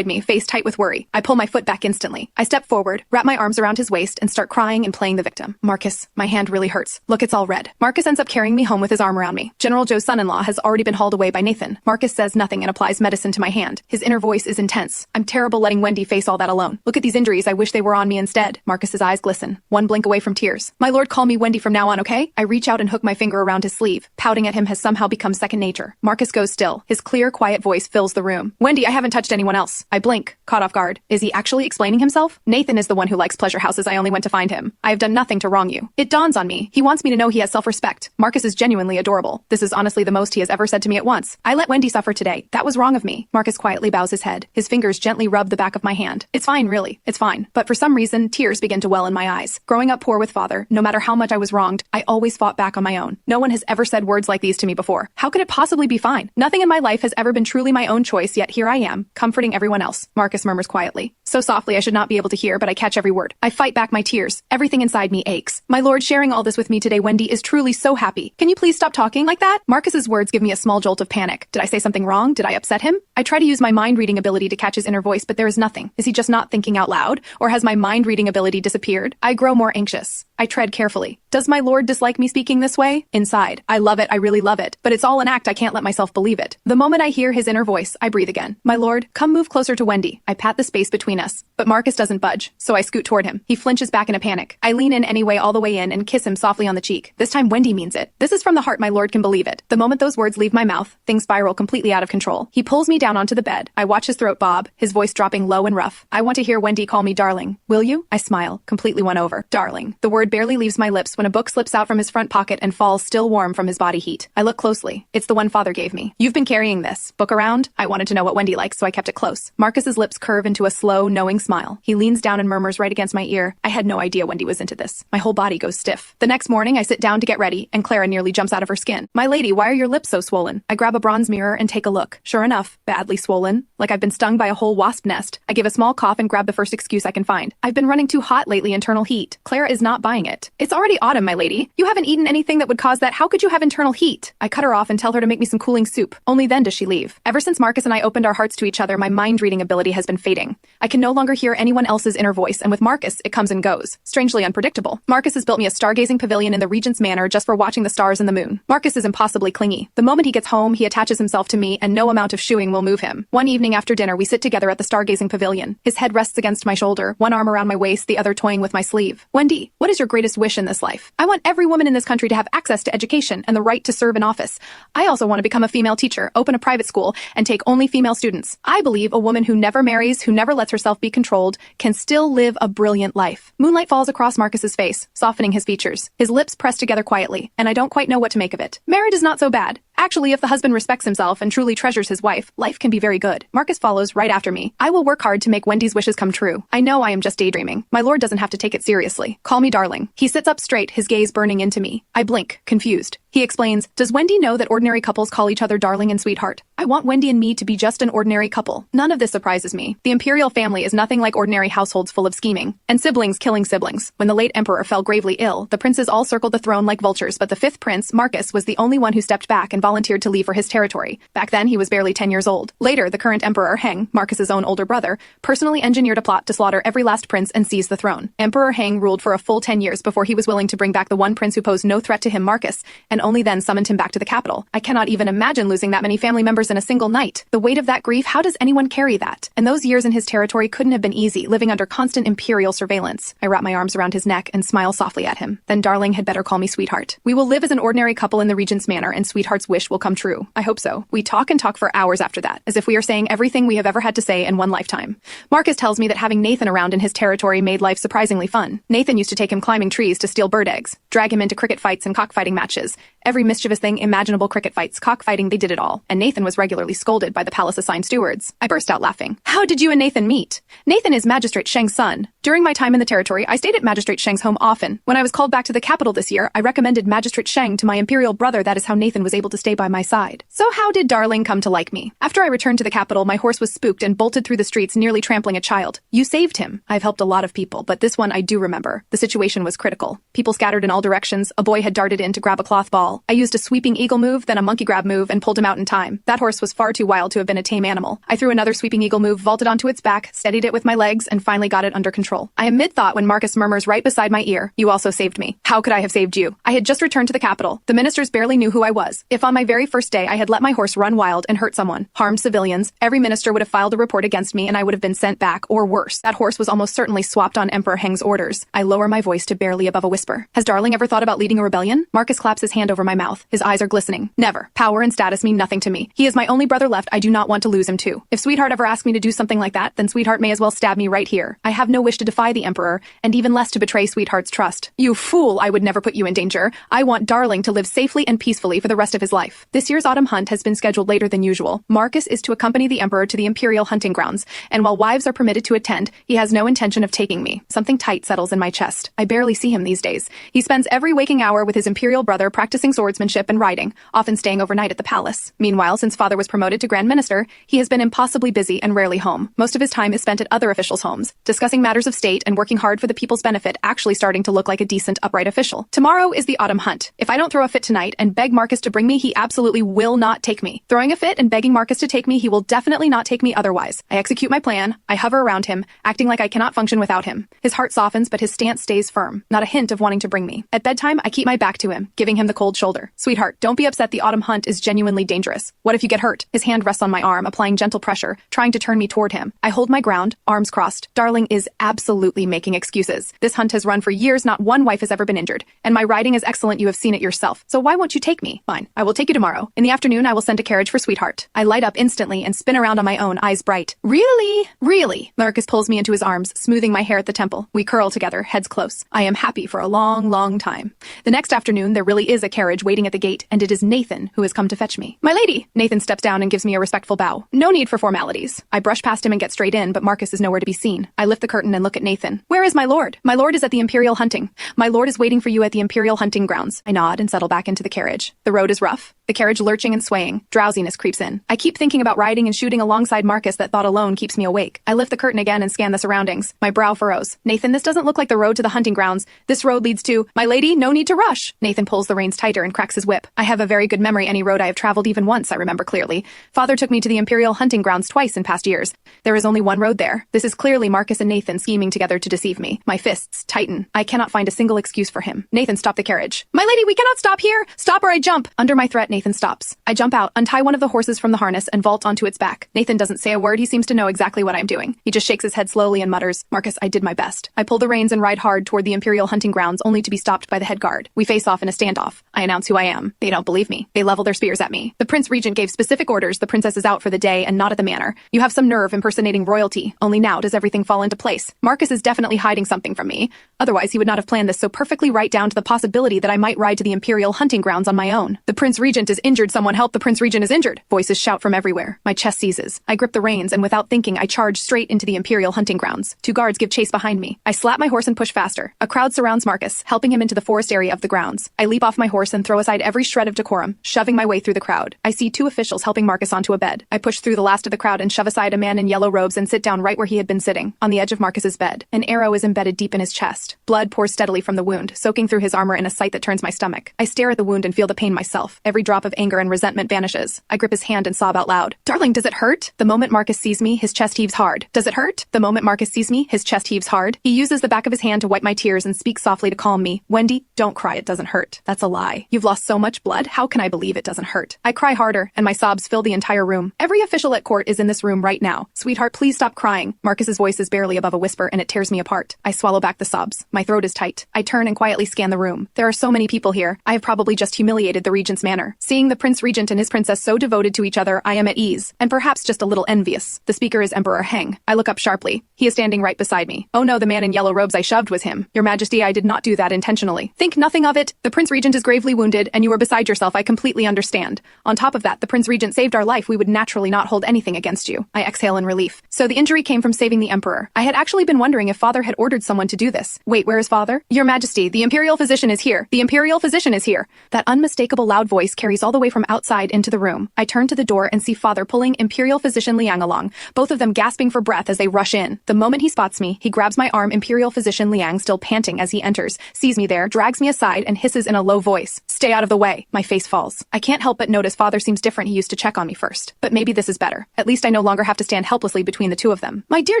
Face tight with worry. I pull my foot back instantly. I step forward, wrap my arms around his waist, and start crying and playing the victim. Marcus, my hand really hurts. Look, it's all red. Marcus ends up carrying me home with his arm around me. General Zhou's son-in-law has already been hauled away by Nathan. Marcus says nothing and applies medicine to my hand. His inner voice is intense. I'm terrible letting Wendy face all that alone. Look at these injuries. I wish they were on me instead. Marcus's eyes glisten. One blink away from tears. My lord, call me Wendy from now on, okay? I reach out and hook my finger around his sleeve. Pouting at him has somehow become second nature. Marcus goes still. His clear, quiet voice fills the room. Wendy, I haven't touched anyone else. I blink, caught off guard. Is he actually explaining himself? Nathan is the one who likes pleasure houses. I only went to find him. I have done nothing to wrong you. It dawns on me. He wants me to know he has self-respect. Marcus is genuinely adorable. This is honestly the most he has ever said to me at once. I let Wendy suffer today. That was wrong of me. Marcus quietly bows his head. His fingers gently rub the back of my hand. It's fine, really. It's fine. But for some reason, tears begin to well in my eyes. Growing up poor with father, no matter how much I was wronged, I always fought back on my own. No one has ever said words like these to me before. How could it possibly be fine? Nothing in my life has ever been truly my own choice, yet here I am, comforting everyone else. Marcus murmurs quietly. So softly I should not be able to hear, but I catch every word. I fight back my tears. Everything inside me aches. My lord, sharing all this with me today, Wendy, is truly so happy. Can you please stop talking like that? Marcus's words give me a small jolt of panic. Did I say something wrong? Did I upset him? I try to use my mind-reading ability to catch his inner voice, but there is nothing. Is he just not thinking out loud? Or has my mind-reading ability disappeared? I grow more anxious. I tread carefully. Does my lord dislike me speaking this way? Inside. I love it. I really love it. But it's all an act. I can't let myself believe it. The moment I hear his inner voice, I breathe again. My lord, come move closer to Wendy. I pat the space between us. But Marcus doesn't budge, so I scoot toward him. He flinches back in a panic. I lean in anyway, all the way in, and kiss him softly on the cheek. This time Wendy means it. This is from the heart, my lord can believe it. The moment those words leave my mouth, things spiral completely out of control. He pulls me down onto the bed. I watch his throat bob, his voice dropping low and rough. I want to hear Wendy call me darling. Will you? I smile, completely won over. Darling. The word barely leaves my lips when a book slips out from his front pocket and falls still warm from his body heat. I look closely. It's the one father gave me. You've been carrying this book around? I wanted to know what Wendy likes, so I kept it close. Marcus's lips curve into a slow, knowing smile. He leans down and murmurs right against my ear. I had no idea Wendy was into this. My whole body goes stiff. The next morning, I sit down to get ready, and Clara nearly jumps out of her skin. My lady, why are your lips so swollen? I grab a bronze mirror and take a look. Sure enough, badly swollen. Like I've been stung by a whole wasp nest. I give a small cough and grab the first excuse I can find. I've been running too hot lately, internal heat. Clara is not buying trying it. It's already autumn, my lady. You haven't eaten anything that would cause that. How could you have internal heat? I cut her off and tell her to make me some cooling soup. Only then does she leave. Ever since Marcus and I opened our hearts to each other, my mind-reading ability has been fading. I can no longer hear anyone else's inner voice, and with Marcus, it comes and goes. Strangely unpredictable. Marcus has built me a stargazing pavilion in the Regent's Manor just for watching the stars and the moon. Marcus is impossibly clingy. The moment he gets home, he attaches himself to me, and no amount of shooing will move him. One evening after dinner, we sit together at the stargazing pavilion. His head rests against my shoulder, one arm around my waist, the other toying with my sleeve. Wendy, what is your greatest wish in this life? I want every woman in this country to have access to education and the right to serve in office. I also want to become a female teacher, open a private school, and take only female students. I believe a woman who never marries, who never lets herself be controlled, can still live a brilliant life. Moonlight falls across Marcus's face, softening his features. His lips press together quietly, and I don't quite know what to make of it. Marriage is not so bad. Actually, if the husband respects himself and truly treasures his wife, life can be very good. Marcus follows right after me. I will work hard to make Wendy's wishes come true. I know I am just daydreaming. My lord doesn't have to take it seriously. Call me darling. He sits up straight, his gaze burning into me. I blink, confused. He explains, does Wendy know that ordinary couples call each other darling and sweetheart? I want Wendy and me to be just an ordinary couple. None of this surprises me. The imperial family is nothing like ordinary households full of scheming, and siblings killing siblings. When the late emperor fell gravely ill, the princes all circled the throne like vultures, but the fifth prince, Marcus, was the only one who stepped back and volunteered to leave for his territory. Back then, he was barely 10 years old. Later, the current emperor, Heng, Marcus's own older brother, personally engineered a plot to slaughter every last prince and seize the throne. Emperor Heng ruled for a full 10 years before he was willing to bring back the one prince who posed no threat to him, Marcus, and only then summoned him back to the capital. I cannot even imagine losing that many family members in a single night. The weight of that grief, how does anyone carry that? And those years in his territory couldn't have been easy, living under constant imperial surveillance. I wrap my arms around his neck and smile softly at him. Then darling had better call me sweetheart. We will live as an ordinary couple in the Regent's Manor, and sweetheart's wish will come true. I hope so. We talk and talk for hours after that, as if we are saying everything we have ever had to say in one lifetime. Marcus tells me that having Nathan around in his territory made life surprisingly fun. Nathan used to take him climbing trees to steal bird eggs, drag him into cricket fights and cockfighting matches. Every mischievous thing imaginable, cricket fights, cockfighting, they did it all. And Nathan was regularly scolded by the palace-assigned stewards. I burst out laughing. How did you and Nathan meet? Nathan is Magistrate Sheng's son. During my time in the territory, I stayed at Magistrate Sheng's home often. When I was called back to the capital this year, I recommended Magistrate Sheng to my imperial brother. That is how Nathan was able to stay by my side. So how did darling come to like me? After I returned to the capital, my horse was spooked and bolted through the streets, nearly trampling a child. You saved him. I've helped a lot of people, but this one I do remember. The situation was critical. People scattered in all directions. A boy had darted in to grab a cloth ball. I used a sweeping eagle move, then a monkey grab move, and pulled him out in time. That horse was far too wild to have been a tame animal. I threw another sweeping eagle move, vaulted onto its back, steadied it with my legs, and finally got it under control. I am mid-thought when Marcus murmurs right beside my ear, "You also saved me." How could I have saved you? I had just returned to the capital. The ministers barely knew who I was. If on my very first day I had let my horse run wild and hurt someone, harmed civilians, every minister would have filed a report against me and I would have been sent back, or worse. That horse was almost certainly swapped on Emperor Heng's orders. I lower my voice to barely above a whisper. Has darling ever thought about leading a rebellion? Marcus claps his hand over my mouth. His eyes are glistening. Never. Power and status mean nothing to me. He is my only brother left. I do not want to lose him too. If Sweetheart ever asks me to do something like that, then Sweetheart may as well stab me right here. I have no wish to defy the Emperor, and even less to betray Sweetheart's trust. You fool, I would never put you in danger. I want darling to live safely and peacefully for the rest of his life. This year's autumn hunt has been scheduled later than usual. Marcus is to accompany the Emperor to the Imperial hunting grounds, and while wives are permitted to attend, he has no intention of taking me. Something tight settles in my chest. I barely see him these days. He spends every waking hour with his Imperial brother practicing swordsmanship and riding, often staying overnight at the palace. Meanwhile, since father was promoted to Grand Minister, he has been impossibly busy and rarely home. Most of his time is spent at other officials' homes, discussing matters of state and working hard for the people's benefit, actually starting to look like a decent, upright official. Tomorrow is the autumn hunt. If I don't throw a fit tonight and beg Marcus to bring me, he absolutely will not take me. Throwing a fit and begging Marcus to take me, he will definitely not take me otherwise. I execute my plan. I hover around him, acting like I cannot function without him. His heart softens, but his stance stays firm. Not a hint of wanting to bring me. At bedtime, I keep my back to him, giving him the cold shoulder. Sweetheart, don't be upset. The autumn hunt is genuinely dangerous. What if you get hurt? His hand rests on my arm, applying gentle pressure, trying to turn me toward him. I hold my ground, arms crossed. Darling is absolutely making excuses. This hunt has run for years. Not one wife has ever been injured. And my riding is excellent. You have seen it yourself. So why won't you take me? Fine. I will take you tomorrow. In the afternoon, I will send a carriage for Sweetheart. I light up instantly and spin around on my own, eyes bright. Really? Really? Marcus pulls me into his arms, smoothing my hair at the temple. We curl together, heads close. I am happy for a long, long time. The next afternoon, there really is a carriage waiting at the gate, and it is Nathan who has come to fetch me. My lady! Nathan steps down and gives me a respectful bow. No need for formalities. I brush past him and get straight in, but Marcus is nowhere to be seen. I lift the curtain and look at Nathan. Where is my lord? My lord is at the Imperial hunting. My lord is waiting for you at the Imperial hunting grounds. I nod and settle back into the carriage. The road is rough. the carriage lurching and swaying. Drowsiness creeps in. I keep thinking about riding and shooting alongside Marcus. That thought alone keeps me awake. I lift the curtain again and scan the surroundings. My brow furrows. Nathan, this doesn't look like the road to the hunting grounds. This road leads to— My lady, no need to rush. Nathan pulls the reins tighter and cracks his whip. I have a very good memory. Any road I have traveled even once, I remember clearly. Father took me to the Imperial hunting grounds twice in past years. There is only one road there. This is clearly Marcus and Nathan scheming together to deceive me. My fists tighten. I cannot find a single excuse for him. Nathan, stop the carriage. My lady, we cannot stop here. Stop or I jump. Under my threat, Nathan stops. I jump out, untie one of the horses from the harness, and vault onto its back. Nathan doesn't say a word. He seems to know exactly what I'm doing. He just shakes his head slowly and mutters, Marcus, I did my best. I pull the reins and ride hard toward the Imperial hunting grounds, only to be stopped by the head guard. We face off in a standoff. I announce who I am. They don't believe me. They level their spears at me. The Prince Regent gave specific orders. The princess is out for the day and not at the manor. You have some nerve impersonating royalty. Only now does everything fall into place. Marcus is definitely hiding something from me. Otherwise, he would not have planned this so perfectly, right down to the possibility that I might ride to the Imperial hunting grounds on my own. The Prince Regent is injured. Someone help, the Prince Regent is injured. Voices shout from everywhere. My chest seizes. I grip the reins and without thinking, I charge straight into the Imperial hunting grounds. Two guards give chase behind me. I slap my horse and push faster. A crowd surrounds Marcus, helping him into the forest area of the grounds. I leap off my horse and throw aside every shred of decorum, shoving my way through the crowd. I see two officials helping Marcus onto a bed. I push through the last of the crowd and shove aside a man in yellow robes and sit down right where he had been sitting, on the edge of Marcus's bed. An arrow is embedded deep in his chest. Blood pours steadily from the wound, soaking through his armor in a sight that turns my stomach. I stare at the wound and feel the pain myself. Every drop of anger and resentment vanishes. I grip his hand and sob out loud. Darling, does it hurt? The moment Marcus sees me, his chest heaves hard. Does it hurt? The moment Marcus sees me, his chest heaves hard. He uses the back of his hand to wipe my tears and speaks softly to calm me. Wendy, don't cry, it doesn't hurt. That's a lie. You've lost so much blood, how can I believe it doesn't hurt? I cry harder, and my sobs fill the entire room. Every official at court is in this room right now. Sweetheart, please stop crying. Marcus's voice is barely above a whisper, and it tears me apart. I swallow back the sobs. My throat is tight. I turn and quietly scan the room. There are so many people here. I have probably just humiliated the Regent's manor. Seeing the Prince Regent and his princess so devoted to each other, I am at ease, and perhaps just a little envious. The speaker is Emperor Heng. I look up sharply. He is standing right beside me. Oh no, the man in yellow robes I shoved was him. Your Majesty, I did not do that intentionally. Think nothing of it. The Prince Regent is gravely wounded, and you are beside yourself. I completely understand. On top of that, the Prince Regent saved our life. We would naturally not hold anything against you. I exhale in relief. So the injury came from saving the Emperor. I had actually been wondering if Father had ordered someone to do this. Wait, where is Father? Your Majesty, the Imperial physician is here. The Imperial physician is here. That unmistakable loud voice carries all the way from outside into the room. I turn to the door and see Father pulling Imperial physician Liang along, both of them gasping for breath as they rush in. The moment he spots me, he grabs my arm. Imperial physician Liang, still panting as he enters, sees me there, drags me aside, and hisses in a low voice, "Stay out of the way." My face falls. I can't help but notice Father seems different. He used to check on me first. But maybe this is better. At least I no longer have to stand helplessly between the two of them. My dear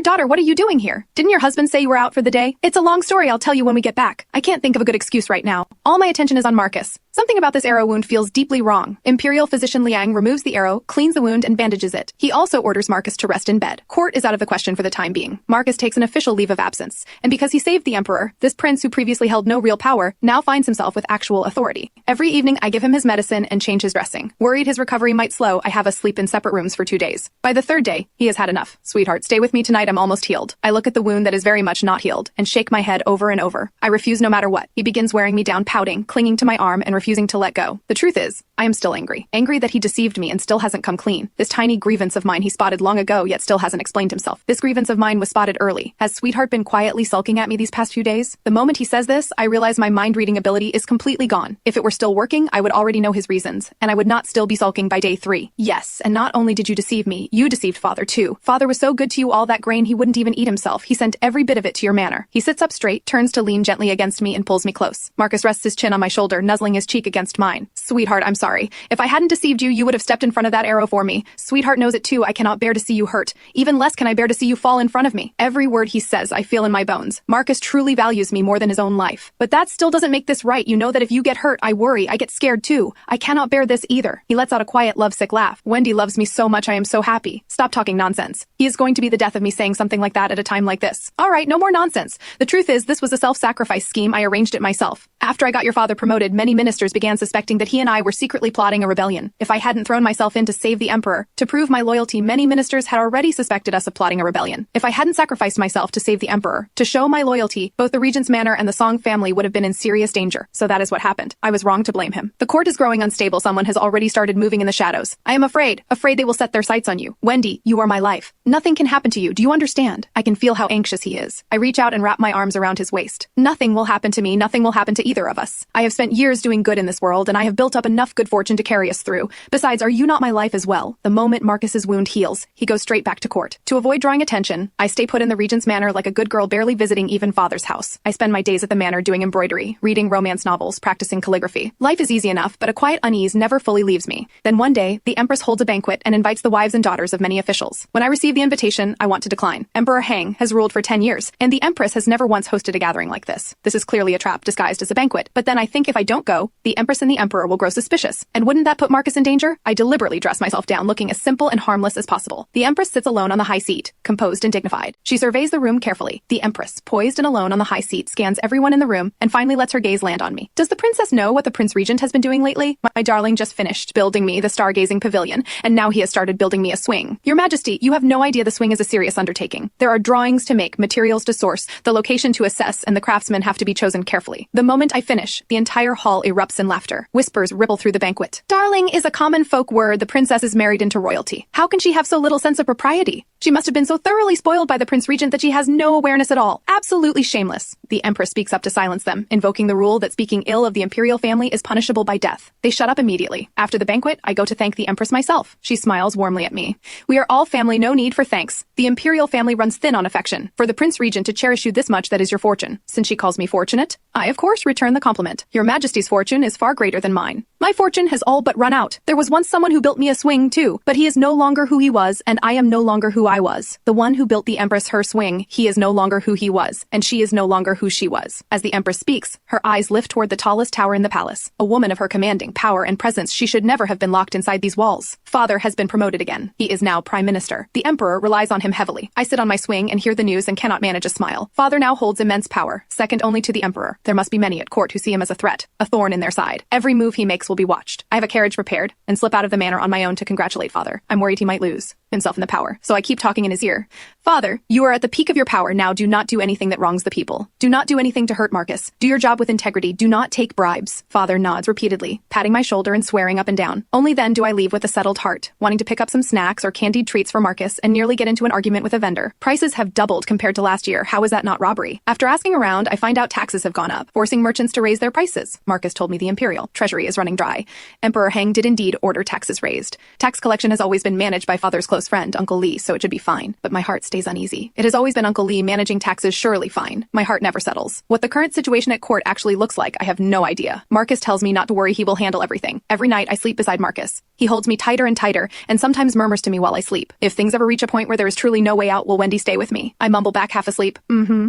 daughter, what are you doing here? Didn't your husband say you were out for the day? It's a long story. I'll tell you when we get back. I can't think of a good excuse right now. All my attention is on Marcus. Something about this arrow wound feels deeply wrong. Imperial physician Liang removes the arrow, cleans the wound, and bandages it. He also orders Marcus to rest in bed. Court is out of the question for the time being. Marcus takes an official leave of absence. And because he saved the Emperor, this prince who previously held no real power now finds himself with actual authority. Every evening I give him his medicine and change his dressing. Worried his recovery might slow, I have us sleep in separate rooms for 2 days. By the 3rd day, he has had enough. Sweetheart, stay with me tonight. I'm almost healed. I look at the wound that is very much not healed and shake my head over and over. I refuse no matter what. He begins wearing me down, pouting, clinging to my arm and refusing to let go. The truth is, I am still angry. Angry that he deceived me and still hasn't come clean. This tiny grievance of mine he spotted long ago yet still hasn't explained himself. This grievance of mine was spotted early. Has Sweetheart been quietly sulking at me these past few days? The moment he says this, I realize my mind-reading ability is completely gone. If it were still working, I would already know his reasons, and I would not still be sulking by day 3. Yes, and not only did you deceive me, you deceived Father too. Father was so good to you, all that grain he wouldn't even eat himself. He sent every bit of it to your manor. He sits up straight, turns to lean gently against me and pulls me close. Marcus rests his chin on my shoulder, nuzzling his cheek against mine. Sweetheart, I'm sorry. If I hadn't deceived you, you would have stepped in front of that arrow for me. Sweetheart knows it too. I cannot bear to see you hurt. Even less can I bear to see you fall in front of me. Every word he says, I feel in my bones. Marcus truly values me more than his own life. But that still doesn't make this right. You know that if you get hurt, I worry. I get scared too. I cannot bear this either. He lets out a quiet, lovesick laugh. Wendy loves me so much. I am so happy. Stop talking nonsense. He is going to be the death of me saying something like that at a time like this. All right, no more nonsense. The truth is, this was a self-sacrifice scheme. I arranged it myself. After I got your father promoted, many ministers began suspecting that he and I were secretly plotting a rebellion. If I hadn't thrown myself in to save the Emperor, to prove my loyalty, many ministers had already suspected us of plotting a rebellion. If I hadn't sacrificed myself to save the Emperor, to show my loyalty, both the Regent's manor and the Song family would have been in serious danger. So that is what happened. I was wrong to blame him. The court is growing unstable. Someone has already started moving in the shadows. I am afraid they will set their sights on you. Wendy, you are my life. Nothing can happen to you. Do you understand? I can feel how anxious he is. I reach out and wrap my arms around his waist. Nothing will happen to me. Nothing will happen to either of us. I have spent years doing good in this world, and I have built up enough good fortune to carry us through. Besides, are you not my life as well? The moment Marcus's wound heals, he goes straight back to court. To avoid drawing attention, I stay put in the regent's manor like a good girl barely visiting even father's house. I spend my days at the manor doing embroidery, reading romance novels, practicing calligraphy. Life is easy enough, but a quiet unease never fully leaves me. Then one day, the Empress holds a banquet and invites the wives and daughters of many officials. When I receive the invitation, I want to decline. Emperor Hang has ruled for 10 years, and the Empress has never once hosted a gathering like this. This is clearly a trap disguised as a banquet, but then I think if I don't go, the Empress and the Emperor will grow suspicious. And wouldn't that put Marcus in danger? I deliberately dress myself down looking as simple and harmless as possible. The Empress sits alone on the high seat, composed and dignified. She surveys the room carefully. The Empress, poised and alone on the high seat, scans everyone in the room and finally lets her gaze land on me. Does the princess know what the Prince Regent has been doing lately? My darling just finished building me the stargazing pavilion, and now he has started building me a swing. Your Majesty, you have no idea the swing is a serious undertaking. There are drawings to make, materials to source, the location to assess, and the craftsmen have to be chosen carefully. The moment I finish, the entire hall erupts in laughter. Whispers ripple through the banquet. Darling is a common folk word. The princess is married into royalty. How can she have so little sense of propriety? She must have been so thoroughly spoiled by the Prince Regent that she has no awareness at all. Absolutely shameless. The Empress speaks up to silence them, invoking the rule that speaking ill of the imperial family is punishable by death. They shut up immediately. After the banquet, I go to thank the Empress myself. She smiles warmly at me. We are all family, no need for thanks. The imperial family runs thin on affection. For the Prince Regent to cherish you this much, that is your fortune. Since she calls me fortunate, I of course return the compliment. Your Majesty's fortune is far greater than mine. My fortune has all but run out. There was once someone who built me a swing too, but he is no longer who he was, and I am no longer who I was. The one who built the Empress her swing, he is no longer who he was, and she is no longer who she was. As the Empress speaks, her eyes lift toward the tallest tower in the palace. A woman of her commanding power and presence, she should never have been locked inside these walls. Father has been promoted again. He is now Prime Minister. The Emperor relies on him heavily. I sit on my swing and hear the news and cannot manage a smile. Father now holds immense power, second only to the Emperor. There must be many at court who see him as a threat, a thorn in their side. Every move he makes will be watched. I have a carriage prepared and slip out of the manor on my own to congratulate Father. I'm worried he might lose himself in the power, so I keep talking in his ear. Father, you are at the peak of your power now. Do not do anything that wrongs the people. Do not do anything to hurt Marcus. Do your job with integrity. Do not take bribes. Father nods repeatedly, patting my shoulder and swearing up and down. Only then do I leave with a settled heart, wanting to pick up some snacks or candied treats for Marcus and nearly get into an argument with a vendor. Prices have doubled compared to last year. How is that not robbery? After asking around, I find out taxes have gone up, forcing merchants to raise their prices. Marcus told me the imperial treasury is running dry. Emperor Hang did indeed order taxes raised. Tax collection has always been managed by Father's close friend, Uncle Lee, so it should be fine. But my heart stays uneasy. It has always been Uncle Lee managing taxes, surely fine. My heart never settles. What the current situation at court actually looks like, I have no idea. Marcus tells me not to worry, he will handle everything. Every night I sleep beside Marcus. He holds me tighter and tighter, and sometimes murmurs to me while I sleep. If things ever reach a point where there is truly no way out, will Wendy stay with me? I mumble back half asleep.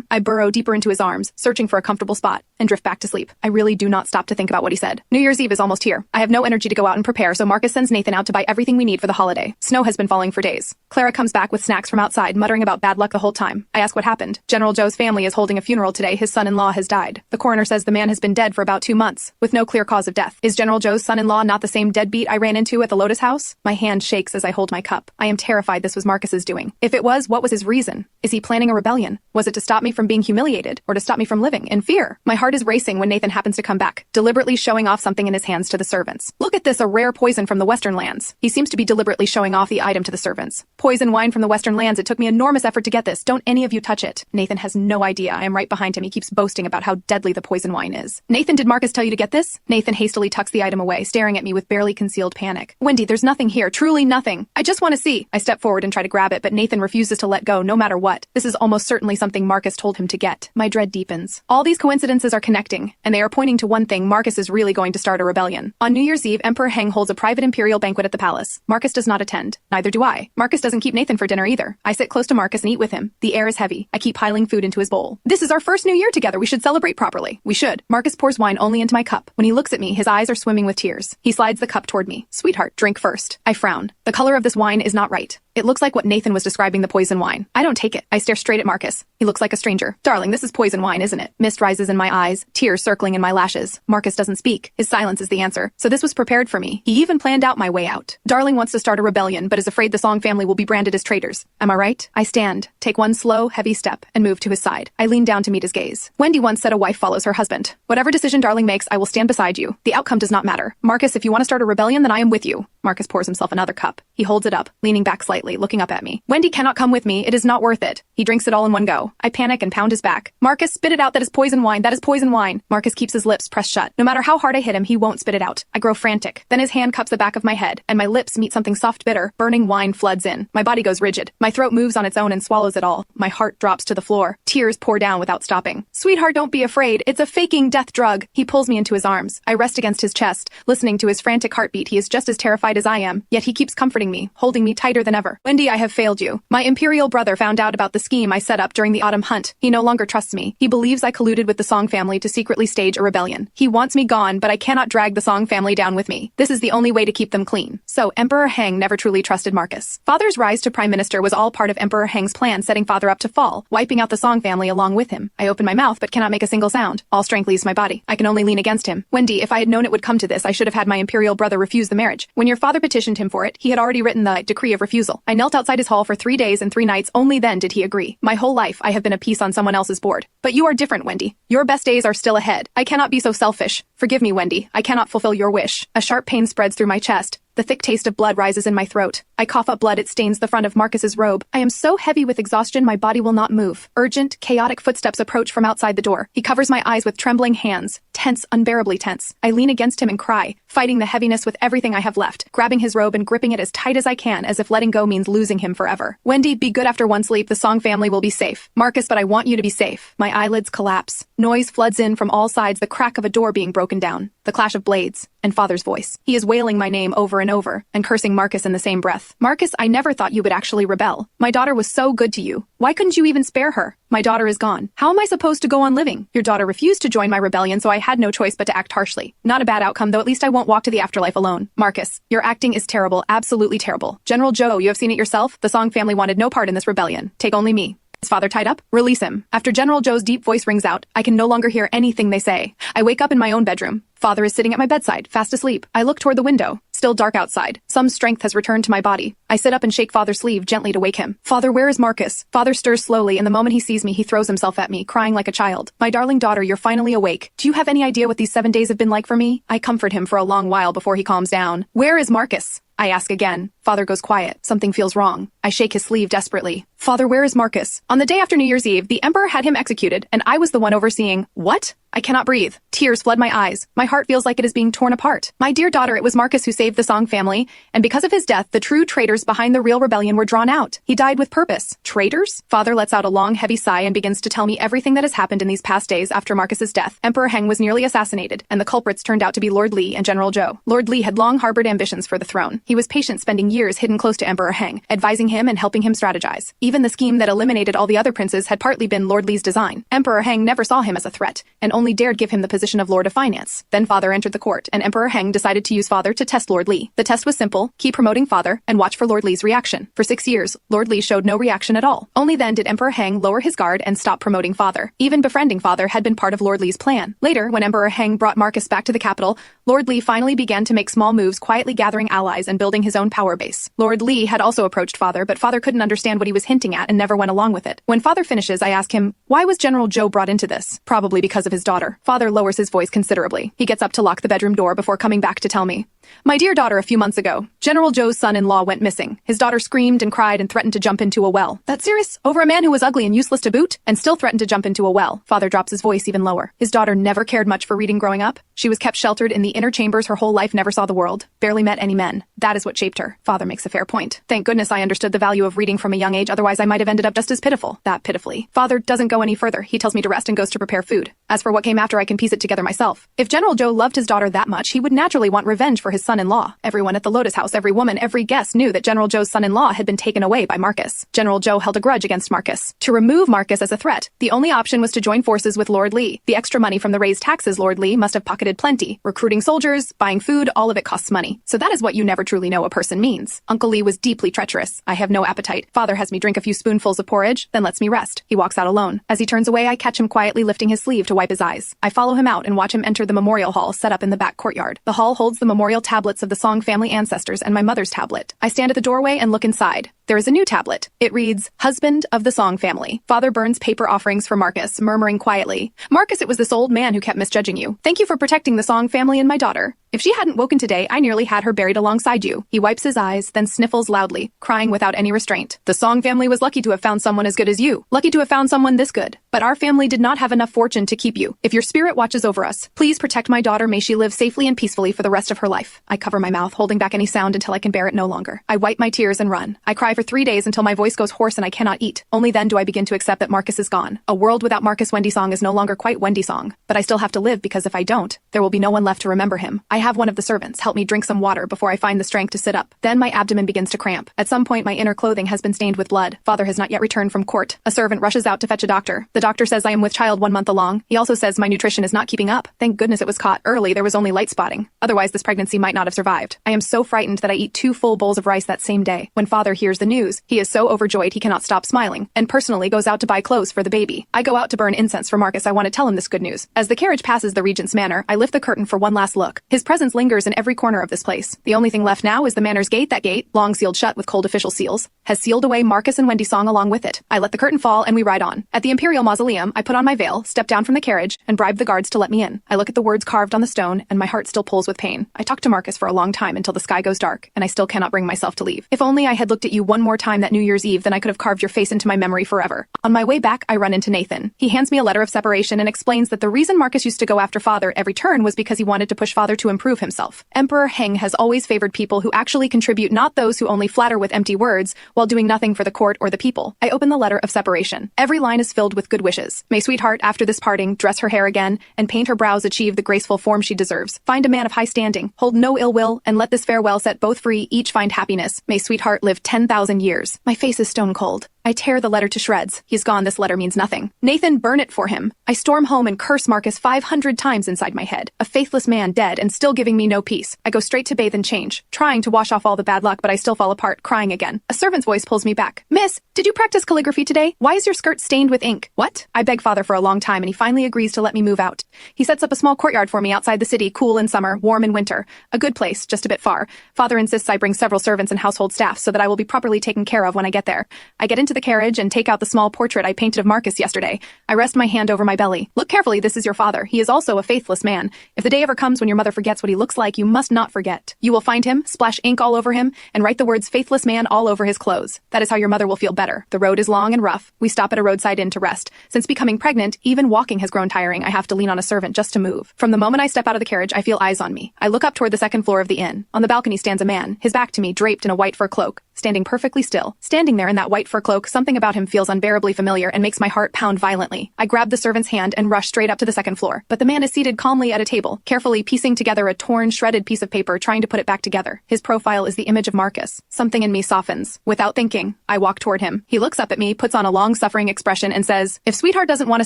I burrow deeper into his arms, searching for a comfortable spot, and drift back to sleep. I really do not stop to think about what he said. New Year's Eve is almost here. I have no energy to go out and prepare, so Marcus sends Nathan out to buy everything we need for the holiday. Snow has been falling for days. Clara comes back with snacks from outside, muttering about bad luck the whole time. I ask what happened. General Joe's family is holding a funeral today. His son-in-law has died. The coroner says the man has been dead for about 2 months, with no clear cause of death. Is General Joe's son-in-law not the same deadbeat I ran into at the Lotus House? My hand shakes as I hold my cup. I am terrified this was Marcus's doing. If it was, what was his reason? Is he planning a rebellion? Was it to stop me from being humiliated, or to stop me from living in fear? My heart is racing when Nathan happens to come back, deliberately showing off something in his hands to the servants. Look at this, a rare poison from the Western lands. He seems to be deliberately showing off the item to the servants. Poison wine from the Western lands. It took me enormous effort to get this. Don't any of you touch it. Nathan has no idea. I am right behind him. He keeps boasting about how deadly the poison wine is. Nathan, did Marcus tell you to get this? Nathan hastily tucks the item away, staring at me with barely concealed panic. Wendy, there's nothing here. Truly nothing. I just want to see. I step forward and try to grab it, but Nathan refuses to let go no matter what. This is almost certainly something Marcus told him to get. My dread deepens. All these coincidences are connecting, and they are pointing to one thing: Marcus is really going to start a rebellion. On New Year's Eve, Emperor Heng holds a private imperial banquet at the palace. Marcus does not attend. Neither do I. Marcus doesn't keep Nathan for dinner either. I sit close to Marcus and eat with him. The air is heavy. I keep piling food into his bowl. This is our first New Year together. We should celebrate properly. We should. Marcus pours wine only into my cup. When he looks at me, his eyes are swimming with tears. He slides the cup toward me. Sweetheart, drink first. I frown. The color of this wine is not right. It looks like what Nathan was describing, the poison wine. I don't take it. I stare straight at Marcus. He looks like a stranger. Darling, this is poison wine, isn't it? Mist rises in my eyes, tears circling in my lashes. Marcus doesn't speak. His silence is the answer. So this was prepared for me. He even planned out my way out. Darling wants to start a rebellion, but is afraid the Song family will be branded as traitors. Am I right? I stand, take one slow, heavy step, and move to his side. I lean down to meet his gaze. Wendy once said a wife follows her husband. Whatever decision Darling makes, I will stand beside you. The outcome does not matter. Marcus, if you want to start a rebellion, then I am with you. Marcus pours himself another cup. He holds it up, leaning back slightly, looking up at me. Wendy cannot come with me. It is not worth it. He drinks it all in one go. I panic and pound his back. Marcus, spit it out. That is poison wine. That is poison wine. Marcus keeps his lips pressed shut. No matter how hard I hit him, he won't spit it out. I grow frantic. Then his hand cups the back of my head, and my lips meet something soft bitter. Burning wine floods in. My body goes rigid. My throat moves on its own and swallows it all. My heart drops to the floor. Tears pour down without stopping. Sweetheart, don't be afraid. It's a faking death drug. He pulls me into his arms. I rest against his chest, listening to his frantic heartbeat. He is just as terrified as I am, yet he keeps comforting me, holding me tighter than ever. Wendy, I have failed you. My imperial brother found out about the scheme I set up during the autumn hunt. He no longer trusts me. He believes I colluded with the Song family to secretly stage a rebellion. He wants me gone, but I cannot drag the Song family down with me. This is the only way to keep them clean. So, Emperor Heng never truly trusted Marcus. Father's rise to Prime Minister was all part of Emperor Heng's plan, setting Father up to fall, wiping out the Song family along with him. I open my mouth but cannot make a single sound. All strength leaves my body. I can only lean against him. Wendy, if I had known it would come to this, I should have had my imperial brother refuse the marriage. When your father petitioned him for it, he had already written the decree of refusal. I knelt outside his hall for 3 days and 3 nights. Only then did he agree. My whole life, I have been a piece on someone else's board. But you are different, Wendy. Your best days are still ahead. I cannot be so selfish. Forgive me, Wendy. I cannot fulfill your wish. A sharp pain spreads through my chest. The thick taste of blood rises in my throat. I cough up blood. It stains the front of Marcus's robe. I am so heavy with exhaustion my body will not move. Urgent, chaotic footsteps approach from outside the door. He covers my eyes with trembling hands. Tense, unbearably tense. I lean against him and cry, fighting the heaviness with everything I have left, grabbing his robe and gripping it as tight as I can, as if letting go means losing him forever. Wendy, be good after one sleep. The Song family will be safe. Marcus, but I want you to be safe. My eyelids collapse. Noise floods in from all sides, the crack of a door being broken down, the clash of blades, and Father's voice. He is wailing my name over and over, and cursing Marcus in the same breath. Marcus, I never thought you would actually rebel. My daughter was so good to you. Why couldn't you even spare her? My daughter is gone. How am I supposed to go on living? Your daughter refused to join my rebellion, so I had no choice but to act harshly. Not a bad outcome, though. At least I won't walk to the afterlife alone. Marcus, your acting is terrible, absolutely terrible. General Joe, you have seen it yourself. The Song family wanted no part in this rebellion. Take only me. Is Father tied up? Release him. After General Joe's deep voice rings out, I can no longer hear anything they say. I wake up in my own bedroom. Father is sitting at my bedside, fast asleep. I look toward the window. Still dark outside. Some strength has returned to my body. I sit up and shake Father's sleeve gently to wake him. Father, where is Marcus? Father stirs slowly, and the moment he sees me, he throws himself at me, crying like a child. My darling daughter, you're finally awake. Do you have any idea what these 7 days have been like for me? I comfort him for a long while before he calms down. Where is Marcus? I ask again. Father goes quiet. Something feels wrong. I shake his sleeve desperately. Father, where is Marcus? On the day after New Year's Eve, the Emperor had him executed, and I was the one overseeing. What? I cannot breathe. Tears flood my eyes. My heart feels like it is being torn apart. My dear daughter, it was Marcus who saved the Song family, and because of his death, the true traitors behind the real rebellion were drawn out. He died with purpose. Traitors? Father lets out a long, heavy sigh and begins to tell me everything that has happened in these past days after Marcus's death. Emperor Heng was nearly assassinated, and the culprits turned out to be Lord Li and General Zhou. Lord Li had long harbored ambitions for the throne. He was patient, spending years hidden close to Emperor Heng, advising him and helping him strategize. Even the scheme that eliminated all the other princes had partly been Lord Li's design. Emperor Heng never saw him as a threat, and only dared give him the position of Lord of Finance. Then Father entered the court, and Emperor Heng decided to use Father to test Lord Li. The test was simple: keep promoting Father and watch for Lord Li's reaction. For 6 years, Lord Li showed no reaction at all. Only then did Emperor Heng lower his guard and stop promoting Father. Even befriending Father had been part of Lord Li's plan. Later, when Emperor Heng brought Marcus back to the capital, Lord Li finally began to make small moves, quietly gathering allies and building his own power base. Lord Li had also approached Father, but Father couldn't understand what he was hinting at and never went along with it. When Father finishes, I ask him, why was General Zhou brought into this? Probably because of his daughter. Father lowers his voice considerably. He gets up to lock the bedroom door before coming back to tell me. My dear daughter, a few months ago, General Zhou's son-in-law went missing. His daughter screamed and cried and threatened to jump into a well. That's serious? Over a man who was ugly and useless to boot? And still threatened to jump into a well. Father drops his voice even lower. His daughter never cared much for reading growing up. She was kept sheltered in the inner chambers her whole life, never saw the world, barely met any men. That is what shaped her. Father makes a fair point. Thank goodness I understood the value of reading from a young age, otherwise I might have ended up just as pitiful. That pitifully. Father doesn't go any further. He tells me to rest and goes to prepare food. As for what came after, I can piece it together myself. If General Zhou loved his daughter that much, he would naturally want revenge for his son-in-law. Everyone at the Lotus House, every woman, every guest knew that General Zhou's son-in-law had been taken away by Marcus. General Zhou held a grudge against Marcus. To remove Marcus as a threat, the only option was to join forces with Lord Li. The extra money from the raised taxes Lord Li must have pocketed plenty. Recruiting soldiers, buying food, all of it costs money. So that is what you never truly know a person means. Uncle Li was deeply treacherous. I have no appetite. Father has me drink a few spoonfuls of porridge, then lets me rest. He walks out alone. As he turns away, I catch him quietly lifting his sleeve to wipe his eyes. I follow him out and watch him enter the memorial hall set up in the back courtyard. The hall holds the memorial tablets of the Song family ancestors and my mother's tablet. I stand at the doorway and look inside. There is a new tablet. It reads, Husband of the Song Family. Father burns paper offerings for Marcus, murmuring quietly, Marcus, it was this old man who kept misjudging you. Thank you for protecting the Song family and my daughter. If she hadn't woken today, I nearly had her buried alongside you. He wipes his eyes, then sniffles loudly, crying without any restraint. The Song family was lucky to have found someone as good as you. Lucky to have found someone this good. But our family did not have enough fortune to keep you. If your spirit watches over us, please protect my daughter. May she live safely and peacefully for the rest of her life. I cover my mouth, holding back any sound until I can bear it no longer. I wipe my tears and run. I cry for 3 days until my voice goes hoarse and I cannot eat. Only then do I begin to accept that Marcus is gone. A world without Marcus Wendy Song is no longer quite Wendy Song. But I still have to live because if I don't, there will be no one left to remember him. I have one of the servants help me drink some water before I find the strength to sit up. Then my abdomen begins to cramp. At some point my inner clothing has been stained with blood. Father has not yet returned from court. A servant rushes out to fetch a doctor. The doctor says I am with child 1 month along. He also says my nutrition is not keeping up. Thank goodness it was caught early. There was only light spotting. Otherwise this pregnancy might not have survived. I am so frightened that I eat 2 full bowls of rice that same day. When father hears the news, he is so overjoyed he cannot stop smiling, and personally goes out to buy clothes for the baby. I go out to burn incense for Marcus. I want to tell him this good news. As the carriage passes the Regent's Manor, I lift the curtain for one last look. His presence lingers in every corner of this place. The only thing left now is the Manor's gate. That gate, long sealed shut with cold official seals, has sealed away Marcus and Wendy Song along with it. I let the curtain fall and we ride on. At the Imperial Mausoleum, I put on my veil, step down from the carriage, and bribe the guards to let me in. I look at the words carved on the stone, and my heart still pulls with pain. I talk to Marcus for a long time until the sky goes dark, and I still cannot bring myself to leave. If only I had looked at you one more time that New Year's Eve, then I could have carved your face into my memory forever. On my way back, I run into Nathan. He hands me a letter of separation and explains that the reason Marcus used to go after father every turn was because he wanted to push father to improve himself. Emperor Heng has always favored people who actually contribute, not those who only flatter with empty words while doing nothing for the court or the people. I open the letter of separation. Every line is filled with good wishes. May sweetheart, after this parting, dress her hair again and paint her brows, achieve the graceful form she deserves. Find a man of high standing, hold no ill will, and let this farewell set both free, each find happiness. May sweetheart live 10,000 years. My face is stone cold. I tear the letter to shreds. He's gone. This letter means nothing. Nathan, burn it for him. I storm home and curse Marcus 500 times inside my head. A faithless man dead and still giving me no peace. I go straight to bathe and change, trying to wash off all the bad luck, but I still fall apart, crying again. A servant's voice pulls me back. Miss, did you practice calligraphy today? Why is your skirt stained with ink? What? I beg father for a long time and he finally agrees to let me move out. He sets up a small courtyard for me outside the city, cool in summer, warm in winter. A good place, just a bit far. Father insists I bring several servants and household staff so that I will be properly taken care of when I get there. I get into the carriage and take out the small portrait I painted of Marcus yesterday. I rest my hand over my belly. Look carefully, this is your father. He is also a faithless man. If the day ever comes when your mother forgets what he looks like, you must not forget. You will find him, splash ink all over him, and write the words faithless man all over his clothes. That is how your mother will feel better. The road is long and rough. We stop at a roadside inn to rest. Since becoming pregnant, even walking has grown tiring. I have to lean on a servant just to move. From the moment I step out of the carriage, I feel eyes on me. I look up toward the second floor of the inn. On the balcony stands a man, his back to me, draped in a white fur cloak, standing perfectly still. Standing there in that white fur cloak, something about him feels unbearably familiar and makes my heart pound violently. I grab the servant's hand and rush straight up to the second floor. But the man is seated calmly at a table, carefully piecing together a torn, shredded piece of paper, trying to put it back together. His profile is the image of Marcus. Something in me softens. Without thinking, I walk toward him. He looks up at me, puts on a long-suffering expression, and says, if sweetheart doesn't want a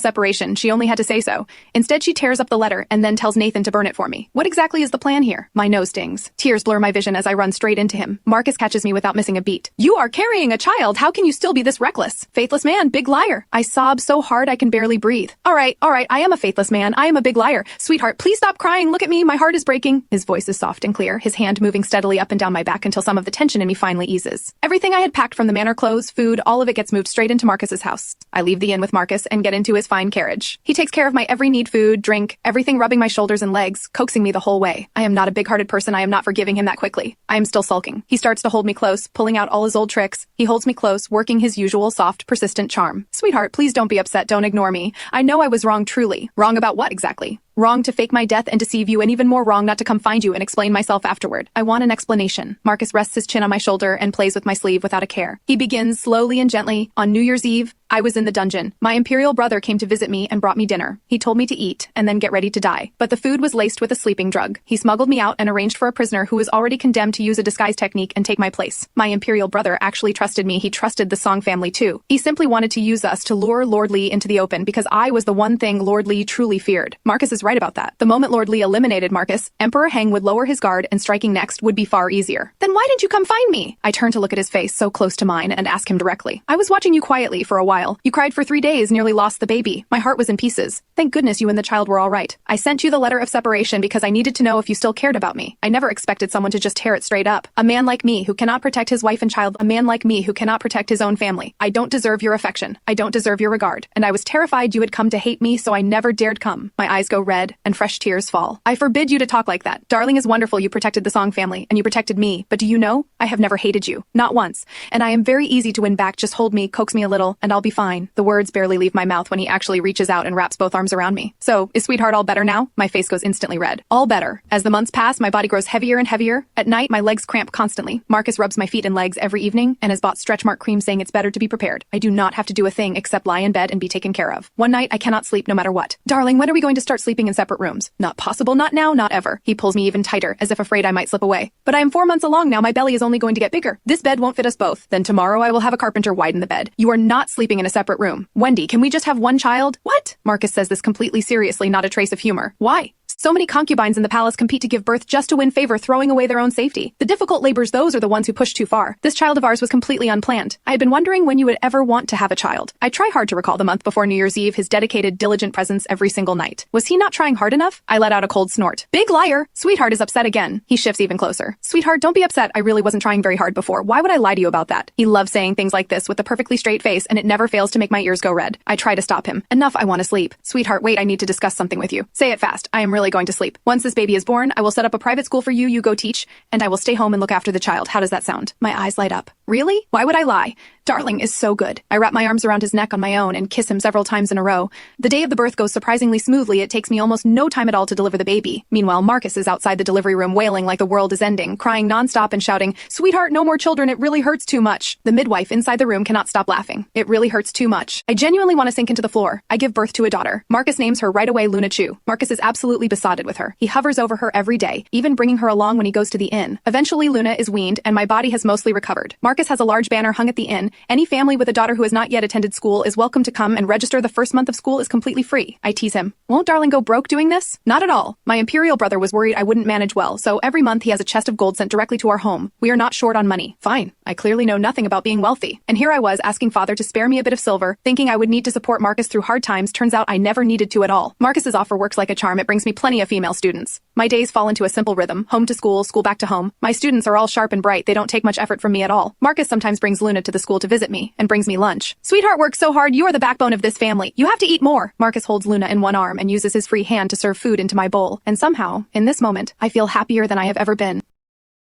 separation, she only had to say so. Instead, she tears up the letter and then tells Nathan to burn it for me. What exactly is the plan here? My nose stings. Tears blur my vision as I run straight into him. Marcus catches me without missing a beat. You are carrying a child. How can you still be this reckless? Faithless man, big liar. I sob so hard I can barely breathe. All right, I am a faithless man. I am a big liar. Sweetheart, please stop crying. Look at me. My heart is breaking. His voice is soft and clear, his hand moving steadily up and down my back until some of the tension in me finally eases. Everything I had packed from the manor, clothes, food, all of it gets moved straight into Marcus's house. I leave the inn with Marcus and get into his fine carriage. He takes care of my every need, food, drink, everything, rubbing my shoulders and legs, coaxing me the whole way. I am not a big-hearted person. I am not forgiving him that quickly. I am still sulking. He starts to hold me close, pulling out all his old tricks. He holds me close, working his usual soft, persistent charm. Sweetheart, please don't be upset. Don't ignore me. I know I was wrong, truly. Wrong about what exactly? Wrong to fake my death and deceive you, and even more wrong not to come find you and explain myself afterward. I want an explanation. Marcus rests his chin on my shoulder and plays with my sleeve without a care. He begins slowly and gently. On New Year's Eve, I was in the dungeon. My imperial brother came to visit me and brought me dinner. He told me to eat and then get ready to die. But the food was laced with a sleeping drug. He smuggled me out and arranged for a prisoner who was already condemned to use a disguise technique and take my place. My imperial brother actually trusted me. He trusted the Song family too. He simply wanted to use us to lure Lord Lee into the open because I was the one thing Lord Lee truly feared. Marcus's right about that. The moment Lord Lee eliminated Marcus, Emperor Heng would lower his guard and striking next would be far easier. Then why didn't you come find me? I turned to look at his face so close to mine and ask him directly. I was watching you quietly for a while. You cried for 3 days, nearly lost the baby. My heart was in pieces. Thank goodness you and the child were all right. I sent you the letter of separation because I needed to know if you still cared about me. I never expected someone to just tear it straight up. A man like me who cannot protect his wife and child, a man like me who cannot protect his own family. I don't deserve your affection. I don't deserve your regard. And I was terrified you had come to hate me, so I never dared come. My eyes go red and fresh tears fall. I forbid you to talk like that. Darling is wonderful you protected the Song family, and you protected me. But do you know? I have never hated you. Not once. And I am very easy to win back. Just hold me, coax me a little, and I'll be fine. The words barely leave my mouth when he actually reaches out and wraps both arms around me. So, is sweetheart all better now? My face goes instantly red. All better. As the months pass, my body grows heavier and heavier. At night, my legs cramp constantly. Marcus rubs my feet and legs every evening and has bought stretch mark cream saying it's better to be prepared. I do not have to do a thing except lie in bed and be taken care of. One night, I cannot sleep no matter what. Darling, when are we going to start sleeping in separate rooms? Not possible, not now, not ever. He pulls me even tighter, as if afraid I might slip away. But I am 4 months along now, my belly is only going to get bigger. This bed won't fit us both. Then tomorrow I will have a carpenter widen the bed. You are not sleeping in a separate room. Wendy, can we just have one child? What? Marcus says this completely seriously, not a trace of humor. Why? So many concubines in the palace compete to give birth just to win favor, throwing away their own safety. The difficult labors, those are the ones who push too far. This child of ours was completely unplanned. I had been wondering when you would ever want to have a child. I try hard to recall the month before New Year's Eve, his dedicated, diligent presence every single night. Was he not trying hard enough? I let out a cold snort. Big liar! Sweetheart is upset again. He shifts even closer. Sweetheart, don't be upset. I really wasn't trying very hard before. Why would I lie to you about that? He loves saying things like this with a perfectly straight face, and it never fails to make my ears go red. I try to stop him. Enough, I want to sleep. Sweetheart, wait, I need to discuss something with you. Say it fast. I am really going to sleep. Once this baby is born, I will set up a private school for you, you go teach, and I will stay home and look after the child. How does that sound? My eyes light up. Really? Why would I lie? Darling is so good. I wrap my arms around his neck on my own and kiss him several times in a row. The day of the birth goes surprisingly smoothly. It takes me almost no time at all to deliver the baby. Meanwhile, Marcus is outside the delivery room wailing like the world is ending, crying nonstop and shouting, "Sweetheart, no more children. It really hurts too much." The midwife inside the room cannot stop laughing. It really hurts too much. I genuinely want to sink into the floor. I give birth to a daughter. Marcus names her right away Luna Chu. Marcus is absolutely besotted with her. He hovers over her every day, even bringing her along when he goes to the inn. Eventually, Luna is weaned, and my body has mostly recovered. Marcus has a large banner hung at the inn. Any family with a daughter who has not yet attended school is welcome to come and register. The first month of school is completely free. I tease him. Won't darling go broke doing this? Not at all. My imperial brother was worried I wouldn't manage well, so every month he has a chest of gold sent directly to our home. We are not short on money. Fine. I clearly know nothing about being wealthy. And here I was asking father to spare me a bit of silver, thinking I would need to support Marcus through hard times. Turns out I never needed to at all. Marcus's offer works like a charm. It brings me plenty of female students. My days fall into a simple rhythm. Home to school, school back to home. My students are all sharp and bright. They don't take much effort from me at all. Marcus sometimes brings Luna to the school to visit me and brings me lunch. Sweetheart works so hard. You are the backbone of this family. You have to eat more. Marcus holds Luna in one arm and uses his free hand to serve food into my bowl. And somehow, in this moment, I feel happier than I have ever been.